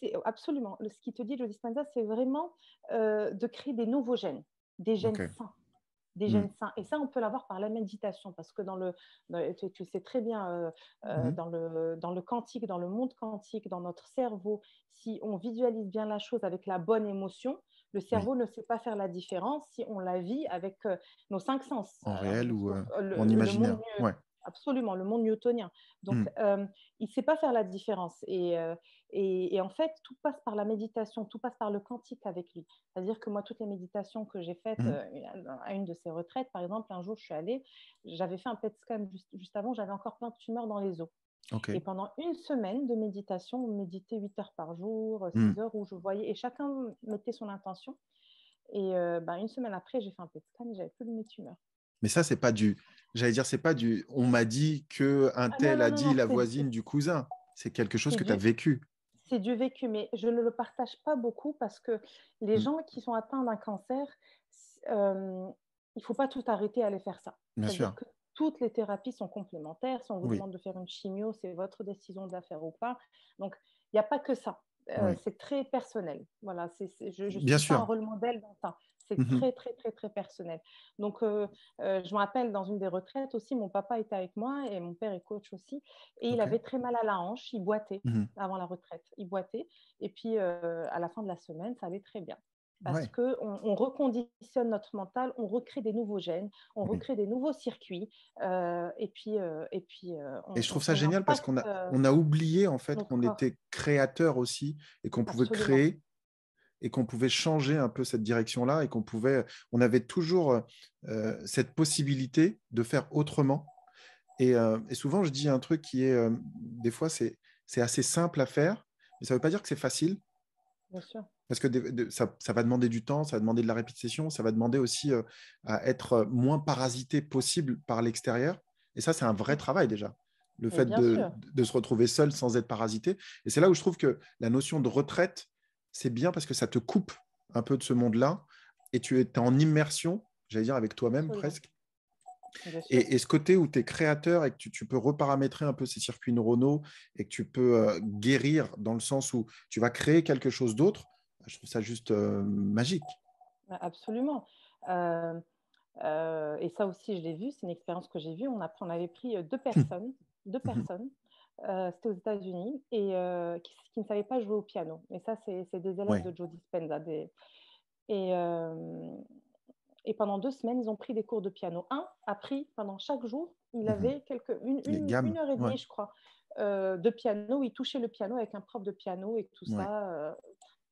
[SPEAKER 2] c'est absolument, ce qui te dit Joe Dispenza, c'est vraiment de créer des nouveaux gènes, des gènes
[SPEAKER 1] Ok.
[SPEAKER 2] sains. Des
[SPEAKER 1] Hmm.
[SPEAKER 2] gènes sains. Et ça, on peut l'avoir par la méditation, parce que tu sais très bien,
[SPEAKER 1] Mhm.
[SPEAKER 2] dans le quantique, dans le monde quantique, dans notre cerveau, si on visualise bien la chose avec la bonne émotion, le
[SPEAKER 1] Oui.
[SPEAKER 2] cerveau ne sait pas faire la différence si on la vit avec nos cinq sens.
[SPEAKER 1] En réel ou en
[SPEAKER 2] Le monde,
[SPEAKER 1] imaginaire. Ouais.
[SPEAKER 2] absolument, le monde newtonien. Donc,
[SPEAKER 1] Hmm.
[SPEAKER 2] il ne sait pas faire la différence. Et en fait, tout passe par la méditation, tout passe par le quantique avec lui. C'est-à-dire que moi, toutes les méditations que j'ai faites
[SPEAKER 1] Mhm.
[SPEAKER 2] à une de ces retraites, par exemple, un jour, je suis allée, j'avais fait un PET scan juste avant, j'avais encore plein de tumeurs dans les os.
[SPEAKER 1] Ok.
[SPEAKER 2] Et pendant une semaine de méditation, on méditait 8 heures par jour,
[SPEAKER 1] Hmm.
[SPEAKER 2] 6 heures, où je voyais, et chacun mettait son intention. Et une semaine après, j'ai fait un PET scan et j'avais plus de mes tumeurs.
[SPEAKER 1] Mais ça, c'est pas du. J'allais dire, c'est pas du. On m'a dit que un
[SPEAKER 2] Ah non,
[SPEAKER 1] tel
[SPEAKER 2] non,
[SPEAKER 1] a
[SPEAKER 2] non,
[SPEAKER 1] dit
[SPEAKER 2] non,
[SPEAKER 1] la voisine du cousin. C'est quelque chose
[SPEAKER 2] c'est
[SPEAKER 1] que tu as
[SPEAKER 2] du,
[SPEAKER 1] vécu.
[SPEAKER 2] c'est du vécu, mais je ne le partage pas beaucoup parce que les
[SPEAKER 1] Hmm.
[SPEAKER 2] gens qui sont atteints d'un cancer, euh, il ne faut pas tout arrêter à aller faire ça.
[SPEAKER 1] Bien
[SPEAKER 2] C'est-à-dire
[SPEAKER 1] sûr.
[SPEAKER 2] que toutes les thérapies sont complémentaires. Si on vous
[SPEAKER 1] Oui.
[SPEAKER 2] demande de faire une chimio, c'est votre décision de la faire ou pas. Donc, il n'y a pas que ça.
[SPEAKER 1] Oui.
[SPEAKER 2] C'est très personnel. Voilà, je ne
[SPEAKER 1] Bien
[SPEAKER 2] suis pas un
[SPEAKER 1] sûr.
[SPEAKER 2] rôle modèle dans ça. C'est
[SPEAKER 1] Mhm.
[SPEAKER 2] très, très, très, très personnel. Donc, je me rappelle dans une des retraites aussi, mon papa était avec moi et mon père est coach aussi. Et il
[SPEAKER 1] Ok.
[SPEAKER 2] avait très mal à la hanche, il boitait
[SPEAKER 1] Mhm.
[SPEAKER 2] avant la retraite. Il boitait. Et puis, à la fin de la semaine, ça allait très bien. Parce
[SPEAKER 1] Ouais.
[SPEAKER 2] qu'on reconditionne notre mental, on recrée des nouveaux gènes, on
[SPEAKER 1] Oui.
[SPEAKER 2] recrée des nouveaux circuits,
[SPEAKER 1] Et je trouve ça
[SPEAKER 2] on
[SPEAKER 1] génial parce
[SPEAKER 2] impacte
[SPEAKER 1] qu'on a oublié en fait
[SPEAKER 2] notre
[SPEAKER 1] qu'on
[SPEAKER 2] corps.
[SPEAKER 1] était créateur aussi et qu'on pouvait
[SPEAKER 2] Absolument.
[SPEAKER 1] créer et qu'on pouvait changer un peu cette direction-là et on avait toujours cette possibilité de faire autrement. Et souvent, je dis un truc qui est, des fois, c'est assez simple à faire, mais ça ne veut pas dire que c'est facile,
[SPEAKER 2] Bien sûr.
[SPEAKER 1] parce que ça va demander du temps, ça va demander de la répétition, ça va demander aussi à être moins parasité possible par l'extérieur. Et ça, c'est un vrai travail déjà. Le
[SPEAKER 2] Mais
[SPEAKER 1] fait
[SPEAKER 2] bien sûr.
[SPEAKER 1] de se retrouver seul sans être parasité. Et c'est là où je trouve que la notion de retraite, c'est bien parce que ça te coupe un peu de ce monde-là et tu es en immersion, j'allais dire, avec toi-même
[SPEAKER 2] Absolument.
[SPEAKER 1] presque.
[SPEAKER 2] Bien sûr.
[SPEAKER 1] Et ce côté où tu es créateur et que tu peux reparamétrer un peu ces circuits neuronaux et que tu peux guérir dans le sens où tu vas créer quelque chose d'autre, je trouve ça juste magique.
[SPEAKER 2] Absolument. Euh, et ça aussi, je l'ai vu, c'est une expérience que j'ai vue. On avait pris deux
[SPEAKER 1] Mhm.
[SPEAKER 2] personnes, c'était aux États-Unis, et qui ne savaient pas jouer au piano. Et ça, c'est des élèves
[SPEAKER 1] Ouais.
[SPEAKER 2] de Joe Dispenza. Et, et pendant 2 semaines, ils ont pris des cours de piano. Un a pris pendant chaque jour, il
[SPEAKER 1] Mhm.
[SPEAKER 2] avait
[SPEAKER 1] Les
[SPEAKER 2] une
[SPEAKER 1] gammes,
[SPEAKER 2] heure et
[SPEAKER 1] ouais.
[SPEAKER 2] demie, je crois, de piano, où il touchait le piano avec un prof de piano et tout
[SPEAKER 1] Ouais.
[SPEAKER 2] ça.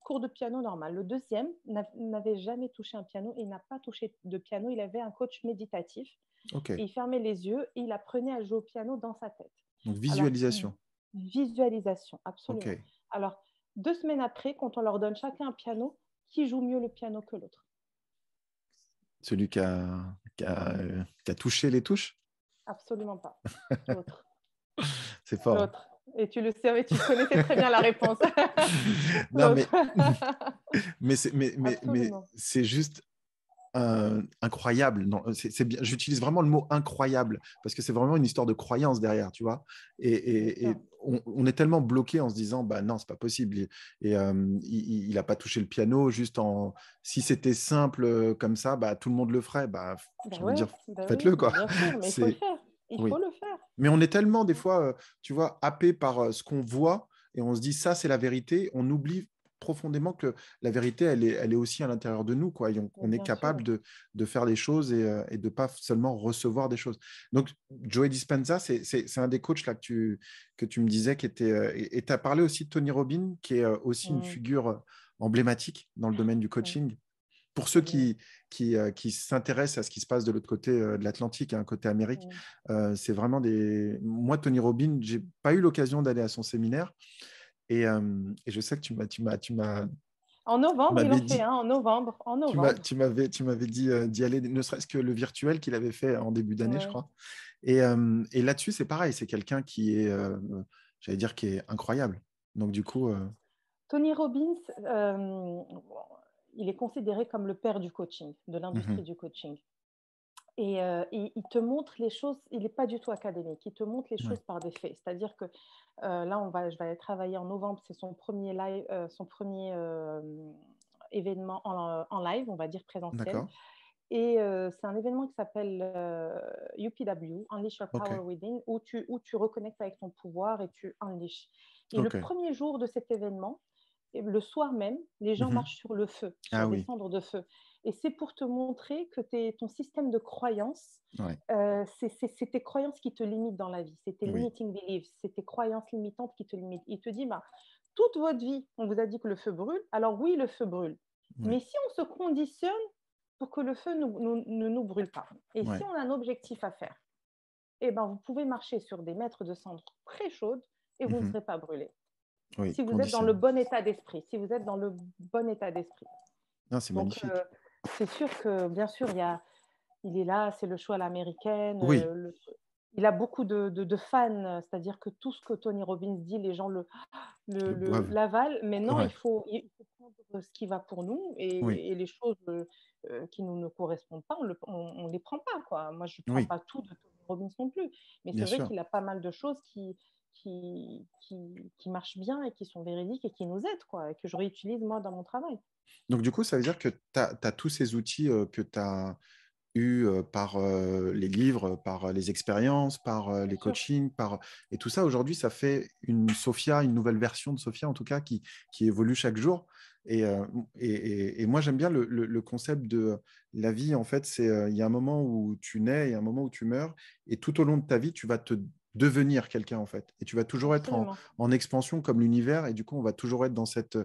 [SPEAKER 2] Cours de piano normal. Le deuxième n'avait jamais touché un piano et n'a pas touché de piano. Il avait un coach méditatif
[SPEAKER 1] Ok.
[SPEAKER 2] et il fermait les yeux et il apprenait à jouer au piano dans sa tête.
[SPEAKER 1] Donc
[SPEAKER 2] Alors,
[SPEAKER 1] visualisation.
[SPEAKER 2] visualisation,
[SPEAKER 1] Ok.
[SPEAKER 2] absolument. Alors, 2 semaines après, quand on leur donne chacun un piano, qui joue mieux le piano que l'autre?
[SPEAKER 1] Celui qui a touché les touches,
[SPEAKER 2] Absolument pas. L'autre.
[SPEAKER 1] c'est fort.
[SPEAKER 2] L'autre. Et tu le savais, tu connaissais très bien la réponse.
[SPEAKER 1] Non,
[SPEAKER 2] L'autre.
[SPEAKER 1] mais
[SPEAKER 2] Absolument.
[SPEAKER 1] c'est juste incroyable. Non, c'est bien. J'utilise vraiment le mot incroyable parce que c'est vraiment une histoire de croyance derrière, tu vois.
[SPEAKER 2] Bien
[SPEAKER 1] Et
[SPEAKER 2] sûr.
[SPEAKER 1] on est tellement bloqué en se disant, bah non, c'est pas possible. Il a pas touché le piano. Si c'était simple comme ça, bah tout le monde le ferait. Bah j'ai envie de dire,
[SPEAKER 2] Ben oui,
[SPEAKER 1] faites-le
[SPEAKER 2] ben
[SPEAKER 1] quoi.
[SPEAKER 2] bien sûr, mais il faut le
[SPEAKER 1] C'est
[SPEAKER 2] faire. Il faut
[SPEAKER 1] oui.
[SPEAKER 2] le faire.
[SPEAKER 1] Mais on est tellement des fois, tu vois, happé par ce qu'on voit et on se dit ça, c'est la vérité. On oublie profondément que la vérité, elle est aussi à l'intérieur de nous, quoi. Et
[SPEAKER 2] Mais
[SPEAKER 1] on est
[SPEAKER 2] bien
[SPEAKER 1] capable
[SPEAKER 2] sûr.
[SPEAKER 1] de faire des choses et de pas seulement recevoir des choses. Donc, Joey Dispenza, c'est un des coachs là que tu me disais qui était. Et tu as parlé aussi de Tony Robbins, qui est aussi une
[SPEAKER 2] Mm.
[SPEAKER 1] figure emblématique dans le domaine du
[SPEAKER 2] Ouais.
[SPEAKER 1] coaching. pour ceux
[SPEAKER 2] c'est génial.
[SPEAKER 1] qui s'intéressent à ce qui se passe de l'autre côté de l'Atlantique, hein, côté Amérique,
[SPEAKER 2] Mm.
[SPEAKER 1] c'est vraiment des. Moi, Tony Robbins, j'ai pas eu l'occasion d'aller à son séminaire et je sais que
[SPEAKER 2] En
[SPEAKER 1] tu
[SPEAKER 2] novembre, il en
[SPEAKER 1] m'avais
[SPEAKER 2] fait
[SPEAKER 1] dit,
[SPEAKER 2] un, en novembre. En novembre.
[SPEAKER 1] tu m'avais dit d'y aller, ne serait-ce que le virtuel qu'il avait fait en début d'année, je
[SPEAKER 2] Ouais.
[SPEAKER 1] crois. Et là-dessus, c'est pareil, c'est quelqu'un qui est, j'allais dire, qui est incroyable. Donc, du coup,
[SPEAKER 2] Tony Robbins, il est considéré comme le père du coaching, de l'industrie
[SPEAKER 1] mhm,
[SPEAKER 2] du coaching. Et il te montre les choses, il n'est pas du tout académique, il te montre les
[SPEAKER 1] ouais,
[SPEAKER 2] choses par des faits. C'est-à-dire que là, je vais aller travailler en novembre, c'est son premier live, son premier événement en live, on va dire présentiel.
[SPEAKER 1] d'accord,
[SPEAKER 2] Et c'est un événement qui s'appelle UPW, Unleash Your
[SPEAKER 1] ok,
[SPEAKER 2] Power Within, où tu reconnectes avec ton pouvoir et tu unleash. Et le
[SPEAKER 1] ok,
[SPEAKER 2] premier jour de cet événement, et le soir même, les gens
[SPEAKER 1] mhm.
[SPEAKER 2] marchent sur le feu,
[SPEAKER 1] Ah
[SPEAKER 2] sur des
[SPEAKER 1] oui,
[SPEAKER 2] cendres de feu. Et c'est pour te montrer que ton système de croyances,
[SPEAKER 1] ouais,
[SPEAKER 2] c'est tes croyances qui te limitent dans la vie. C'est tes
[SPEAKER 1] oui,
[SPEAKER 2] limiting beliefs, c'est tes croyances limitantes qui te limitent. Il te dit, bah, toute votre vie, on vous a dit que le feu brûle. Alors oui, le feu brûle.
[SPEAKER 1] oui,
[SPEAKER 2] Mais si on se conditionne pour que le feu ne nous brûle pas, et si
[SPEAKER 1] ouais,
[SPEAKER 2] on a un objectif à faire, eh ben, vous pouvez marcher sur des mètres de cendres très chaudes et vous ne
[SPEAKER 1] mhm,
[SPEAKER 2] serez pas brûlé.
[SPEAKER 1] oui,
[SPEAKER 2] Si vous êtes dans le
[SPEAKER 1] conditionné.
[SPEAKER 2] bon état d'esprit, si vous êtes dans le bon état d'esprit.
[SPEAKER 1] Non, c'est
[SPEAKER 2] Donc,
[SPEAKER 1] magnifique.
[SPEAKER 2] c'est sûr que, bien sûr, il est là, c'est le show à l'américaine.
[SPEAKER 1] Oui,
[SPEAKER 2] Il a beaucoup de fans, c'est-à-dire que tout ce que Tony Robbins dit, les gens
[SPEAKER 1] le boivent.
[SPEAKER 2] l'avalent. Mais non,
[SPEAKER 1] Ouais,
[SPEAKER 2] il faut prendre ce qui va pour nous
[SPEAKER 1] oui,
[SPEAKER 2] et les choses qui nous ne correspondent pas, on les prend pas, quoi. Moi, je ne prends
[SPEAKER 1] oui,
[SPEAKER 2] pas tout de Tony Robbins non plus. Mais c'est
[SPEAKER 1] bien
[SPEAKER 2] vrai
[SPEAKER 1] sûr.
[SPEAKER 2] qu'il a pas mal de choses qui marchent bien et qui sont véridiques et qui nous aident, quoi, et que je réutilise moi dans mon travail.
[SPEAKER 1] Donc, du coup, ça veut dire que tu as, tous ces outils que tu as eu par les livres, par les expériences, par
[SPEAKER 2] Bien
[SPEAKER 1] les
[SPEAKER 2] sûr.
[SPEAKER 1] coachings, et tout ça, aujourd'hui, ça fait une Sophia, une nouvelle version de Sophia, en tout cas, qui évolue chaque jour. Et moi, j'aime bien le concept de la vie, en fait, c'est il y a un moment où tu nais et un moment où tu meurs, et tout au long de ta vie, tu vas te devenir quelqu'un, en fait. Et tu vas toujours être
[SPEAKER 2] Absolument.
[SPEAKER 1] en expansion comme l'univers, et du coup, on va toujours être dans cette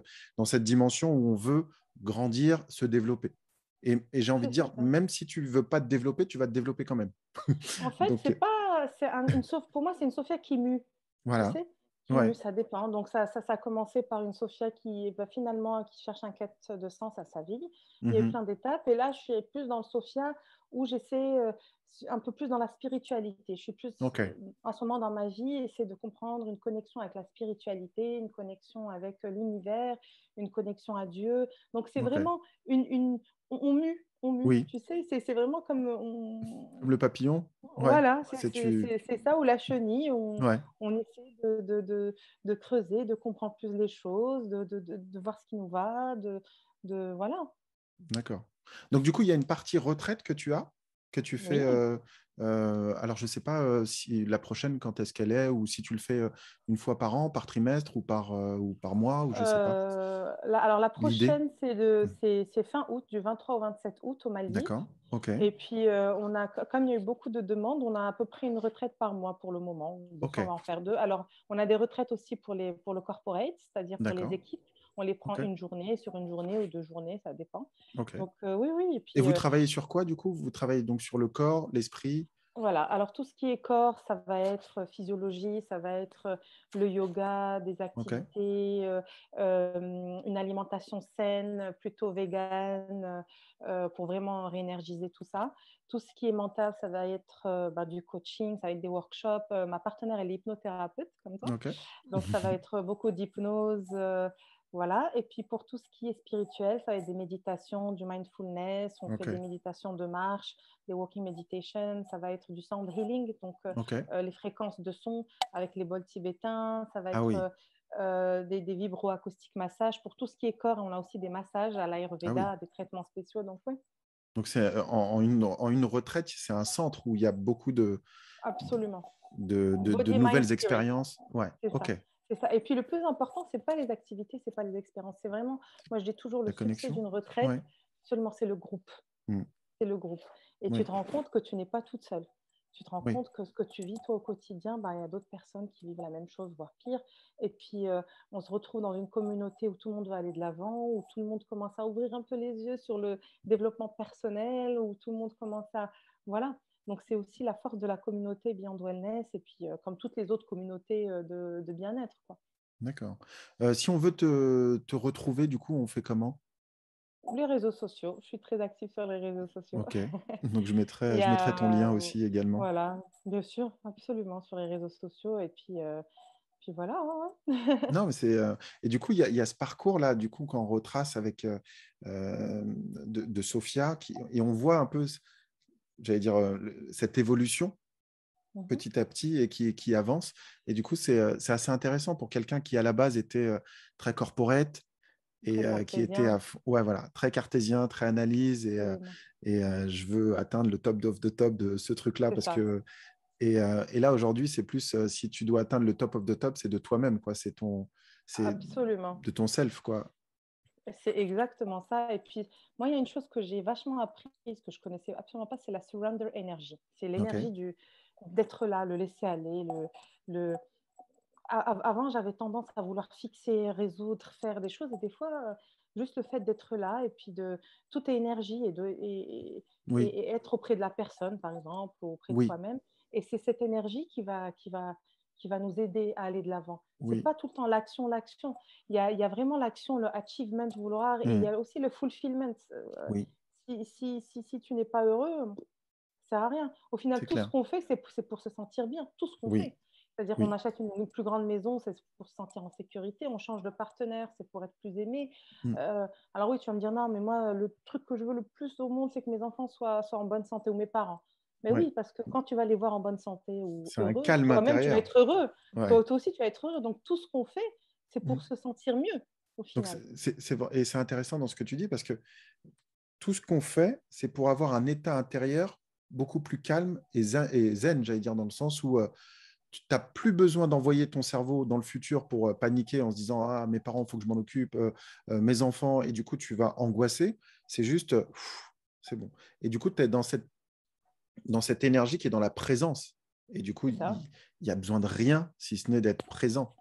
[SPEAKER 1] dimension où on veut grandir, se développer. Et j'ai envie de
[SPEAKER 2] C'est
[SPEAKER 1] dire,
[SPEAKER 2] certain.
[SPEAKER 1] même si tu ne veux pas te développer, tu vas te développer quand même.
[SPEAKER 2] En fait,
[SPEAKER 1] Donc,
[SPEAKER 2] c'est pas, pour moi, c'est une Sophia qui mue, tu
[SPEAKER 1] voilà.
[SPEAKER 2] sais, qui mue,
[SPEAKER 1] Ouais.
[SPEAKER 2] ça dépend. Donc, ça a commencé par une Sophia qui, bah, finalement, qui cherche un quête de sens à sa vie. Il y a eu
[SPEAKER 1] Mhm.
[SPEAKER 2] plein d'étapes. Et là, je suis plus dans le Sophia où j'essaie un peu plus dans la spiritualité. Je suis plus,
[SPEAKER 1] OK.
[SPEAKER 2] en ce moment dans ma vie, essayer de comprendre une connexion avec la spiritualité, une connexion avec l'univers, une connexion à Dieu. Donc, c'est
[SPEAKER 1] OK.
[SPEAKER 2] vraiment on mue, on mue.
[SPEAKER 1] Oui.
[SPEAKER 2] Tu sais, c'est vraiment comme
[SPEAKER 1] Comme le papillon. Ouais.
[SPEAKER 2] voilà,
[SPEAKER 1] C'est tu.
[SPEAKER 2] c'est ça, ou la chenille,
[SPEAKER 1] Ouais.
[SPEAKER 2] on essaie de creuser, de comprendre plus les choses, de voir ce qui nous va, voilà.
[SPEAKER 1] D'accord. Donc, du coup, il y a une partie retraite que tu fais.
[SPEAKER 2] Oui.
[SPEAKER 1] Alors, je ne sais pas si la prochaine, quand est-ce qu'elle est, ou si tu le fais une fois par an, par trimestre, ou par mois, ou je ne sais pas.
[SPEAKER 2] Alors la
[SPEAKER 1] L'idée.
[SPEAKER 2] prochaine, c'est fin août, du 23 au 27 août aux Maldives.
[SPEAKER 1] D'accord. OK.
[SPEAKER 2] Et puis, comme il y a eu beaucoup de demandes, on a à peu près une retraite par mois pour le moment. Des
[SPEAKER 1] OK.
[SPEAKER 2] fois, on va en faire deux. Alors, on a des retraites aussi pour le corporate, c'est-à-dire pour les
[SPEAKER 1] D'accord.
[SPEAKER 2] équipes. On les prend
[SPEAKER 1] OK.
[SPEAKER 2] une journée, sur une journée ou deux journées, ça dépend.
[SPEAKER 1] OK.
[SPEAKER 2] Donc, oui, oui. Et
[SPEAKER 1] Et
[SPEAKER 2] puis,
[SPEAKER 1] vous travaillez sur quoi, du coup? Vous travaillez donc sur le corps, l'esprit?
[SPEAKER 2] voilà, alors tout ce qui est corps, ça va être physiologie, ça va être le yoga, des
[SPEAKER 1] OK.
[SPEAKER 2] activités, une alimentation saine, plutôt végane, pour vraiment réénergiser tout ça. Tout ce qui est mental, ça va être bah, du coaching, ça va être des workshops. Ma partenaire, elle est hypnothérapeute, comme toi.
[SPEAKER 1] OK.
[SPEAKER 2] Donc, ça va être beaucoup d'hypnose. Voilà. Et puis, pour tout ce qui est spirituel, ça va être des méditations, du mindfulness. On fait des
[SPEAKER 1] OK.
[SPEAKER 2] méditations de marche, des walking meditation. Ça va être du sound healing, donc
[SPEAKER 1] OK.
[SPEAKER 2] les fréquences de son avec les bols tibétains. Ça va
[SPEAKER 1] Ah
[SPEAKER 2] être
[SPEAKER 1] oui.
[SPEAKER 2] des vibro-acoustiques massages. Pour tout ce qui est corps, on a aussi des massages à
[SPEAKER 1] Ah oui.
[SPEAKER 2] l'Ayurveda, des traitements spéciaux. Donc, oui,
[SPEAKER 1] Donc, c'est en une retraite, c'est un centre où il y a beaucoup
[SPEAKER 2] absolument.
[SPEAKER 1] de
[SPEAKER 2] Body, mind,
[SPEAKER 1] nouvelles
[SPEAKER 2] spirit.
[SPEAKER 1] expériences. Ouais.
[SPEAKER 2] C'est
[SPEAKER 1] OK.
[SPEAKER 2] ça. C'est ça. Et puis le plus important, c'est pas les activités, c'est pas les expériences. C'est vraiment, moi je dis toujours, le
[SPEAKER 1] La
[SPEAKER 2] succès
[SPEAKER 1] connexion.
[SPEAKER 2] d'une retraite,
[SPEAKER 1] Ouais.
[SPEAKER 2] seulement c'est le groupe.
[SPEAKER 1] Mm.
[SPEAKER 2] C'est le groupe. Et tu
[SPEAKER 1] Oui.
[SPEAKER 2] te rends compte que tu n'es pas toute seule. Tu te rends
[SPEAKER 1] Oui,
[SPEAKER 2] compte que ce que tu vis toi au quotidien, il y a d'autres personnes qui vivent la même chose, voire pire. Et puis, on se retrouve dans une communauté où tout le monde va aller de l'avant, où tout le monde commence à ouvrir un peu les yeux sur le développement personnel, où tout le monde commence à... Voilà. Donc, c'est aussi la force de la communauté Beyond Wellness, et puis, comme toutes les autres communautés de bien-être, quoi.
[SPEAKER 1] d'accord. Si on veut te retrouver, du coup, on fait comment?
[SPEAKER 2] Les réseaux sociaux, je suis très active sur les réseaux sociaux.
[SPEAKER 1] Ok. Donc,
[SPEAKER 2] Il y
[SPEAKER 1] je mettrai ton lien
[SPEAKER 2] a,
[SPEAKER 1] aussi également.
[SPEAKER 2] voilà, bien sûr, absolument, sur les réseaux sociaux. Et puis voilà, ouais, ouais.
[SPEAKER 1] Non, mais c'est. Et du coup, il y a ce parcours-là, du coup, qu'on retrace avec de Sophia, et on voit un peu, j'allais dire, cette évolution
[SPEAKER 2] Mhm.
[SPEAKER 1] petit à petit et qui avance. Et du coup, c'est assez intéressant pour quelqu'un qui, à la base, était très corporate et
[SPEAKER 2] Très
[SPEAKER 1] qui était
[SPEAKER 2] cartésien,
[SPEAKER 1] ouais, voilà, très cartésien, très analyse.
[SPEAKER 2] absolument.
[SPEAKER 1] Je veux atteindre le top of the top de ce truc-là
[SPEAKER 2] C'est
[SPEAKER 1] parce
[SPEAKER 2] ça,
[SPEAKER 1] que. Et là, aujourd'hui, c'est plus si tu dois atteindre le top of the top, c'est de toi-même, quoi. C'est
[SPEAKER 2] absolument.
[SPEAKER 1] de ton self, quoi.
[SPEAKER 2] C'est exactement ça. Et puis, moi, il y a une chose que j'ai vachement apprise, que je connaissais absolument pas, c'est la surrender energy. C'est
[SPEAKER 1] OK.
[SPEAKER 2] l'énergie d'être là, le laisser aller. Le... Avant, j'avais tendance à vouloir fixer, résoudre, faire des choses. Et des fois, juste le fait d'être là, et puis tout est énergie,
[SPEAKER 1] Oui,
[SPEAKER 2] et être auprès de la personne, par exemple, ou auprès de
[SPEAKER 1] oui,
[SPEAKER 2] soi-même. Et c'est cette énergie qui va nous aider à aller de l'avant. C'est
[SPEAKER 1] oui.
[SPEAKER 2] pas tout le temps l'action, l'action. Il y a vraiment l'action, le achievement, vouloir, et il y
[SPEAKER 1] Hmm.
[SPEAKER 2] a aussi le fulfillment.
[SPEAKER 1] Oui,
[SPEAKER 2] Si tu n'es pas heureux, ça sert à rien. Au final,
[SPEAKER 1] c'est
[SPEAKER 2] tout ce
[SPEAKER 1] clair.
[SPEAKER 2] qu'on fait, c'est pour se sentir bien. Tout ce qu'on
[SPEAKER 1] Oui,
[SPEAKER 2] fait. C'est-à-dire qu'on
[SPEAKER 1] oui.
[SPEAKER 2] achète une plus grande maison, c'est pour se sentir en sécurité. On change de partenaire, c'est pour être plus aimé.
[SPEAKER 1] Hmm.
[SPEAKER 2] Euh, alors oui, tu vas me dire, non, mais moi, le truc que je veux le plus au monde, c'est que mes enfants soient en bonne santé, ou mes parents. Mais
[SPEAKER 1] Ouais.
[SPEAKER 2] oui, parce que quand tu vas les voir en bonne santé ou
[SPEAKER 1] C'est un
[SPEAKER 2] heureux,
[SPEAKER 1] calme
[SPEAKER 2] toi-même, tu vas
[SPEAKER 1] intérieur.
[SPEAKER 2] être heureux.
[SPEAKER 1] Ouais.
[SPEAKER 2] Toi aussi, tu vas être heureux. Donc, tout ce qu'on fait, c'est
[SPEAKER 1] Hmm.
[SPEAKER 2] pour se sentir mieux, au
[SPEAKER 1] Donc,
[SPEAKER 2] final.
[SPEAKER 1] et c'est intéressant dans ce que tu dis parce que tout ce qu'on fait, c'est pour avoir un état intérieur beaucoup plus calme et zen, j'allais dire, dans le sens où tu n'as plus besoin d'envoyer ton cerveau dans le futur pour paniquer en se disant ah, mes parents, il faut que je m'en occupe, mes enfants, et du coup, tu vas angoisser. C'est juste, c'est bon. Et du coup, tu es dans cette énergie qui est dans la présence. Et du coup,
[SPEAKER 2] C'est ça.
[SPEAKER 1] il y a besoin de rien si ce n'est d'être présent.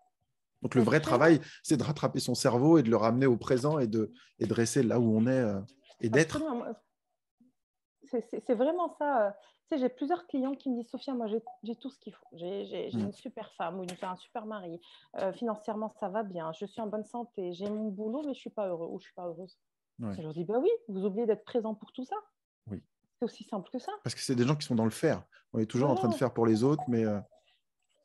[SPEAKER 1] Donc, le
[SPEAKER 2] D'être
[SPEAKER 1] vrai
[SPEAKER 2] présent,
[SPEAKER 1] travail, c'est de rattraper son cerveau et de le ramener au présent et de rester là où on est et d'être.
[SPEAKER 2] absolument. C'est vraiment ça. Tu sais, j'ai plusieurs clients qui me disent, Sophia, moi, j'ai tout ce qu'il faut. J'ai
[SPEAKER 1] Mm.
[SPEAKER 2] une super femme ou un super mari. Financièrement, ça va bien. Je suis en bonne santé. J'ai mon boulot, mais je suis pas heureux ou je suis pas heureuse.
[SPEAKER 1] Ouais,
[SPEAKER 2] Je leur dis, bah oui, vous oubliez d'être présent pour tout ça.
[SPEAKER 1] oui.
[SPEAKER 2] C'est aussi simple que ça.
[SPEAKER 1] Parce que c'est des gens qui sont dans le faire. On est toujours en train de
[SPEAKER 2] Voilà.
[SPEAKER 1] faire pour les autres, mais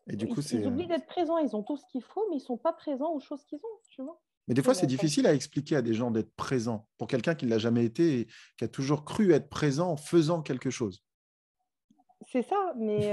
[SPEAKER 1] et du coup, c'est.
[SPEAKER 2] Ils oublient d'être présents. Ils ont tout ce qu'il faut, mais ils sont pas présents aux choses qu'ils ont, tu vois.
[SPEAKER 1] Mais des
[SPEAKER 2] Mais
[SPEAKER 1] fois, c'est
[SPEAKER 2] bon, comme
[SPEAKER 1] difficile à expliquer à des gens d'être présent. Pour quelqu'un qui ne l'a jamais été et qui a toujours cru être présent en faisant quelque chose.
[SPEAKER 2] c'est ça, mais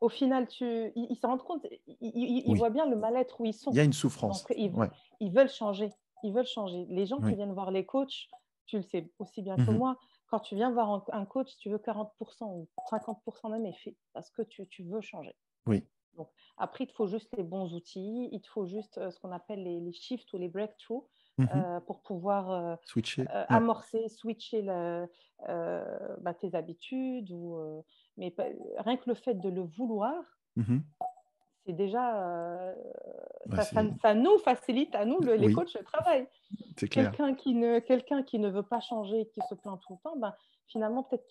[SPEAKER 2] au final, ils s'en rendent compte, ils
[SPEAKER 1] Oui,
[SPEAKER 2] voient bien le mal-être où ils
[SPEAKER 1] il y
[SPEAKER 2] sont.
[SPEAKER 1] a une
[SPEAKER 2] Donc,
[SPEAKER 1] souffrance. Ouais,
[SPEAKER 2] ils veulent changer. Ils veulent changer. Les gens qui
[SPEAKER 1] oui,
[SPEAKER 2] viennent voir les coachs, tu le sais aussi bien que
[SPEAKER 1] mhm,
[SPEAKER 2] moi, quand tu viens voir un coach, tu veux 40% ou 50% même effet parce que tu veux changer.
[SPEAKER 1] oui,
[SPEAKER 2] Donc, après, il te faut juste les bons outils, il te faut juste ce qu'on appelle les shifts ou les breakthroughs
[SPEAKER 1] mhm.
[SPEAKER 2] pour pouvoir
[SPEAKER 1] Switcher. Ouais.
[SPEAKER 2] amorcer, switcher tes habitudes. Mais rien que le fait de le vouloir,
[SPEAKER 1] Mhm.
[SPEAKER 2] c'est déjà,
[SPEAKER 1] Ouais,
[SPEAKER 2] ça nous facilite à nous, les
[SPEAKER 1] oui,
[SPEAKER 2] coachs, le travail.
[SPEAKER 1] c'est clair.
[SPEAKER 2] Quelqu'un qui ne veut pas changer, qui se plaint tout le temps, ben, finalement, peut-être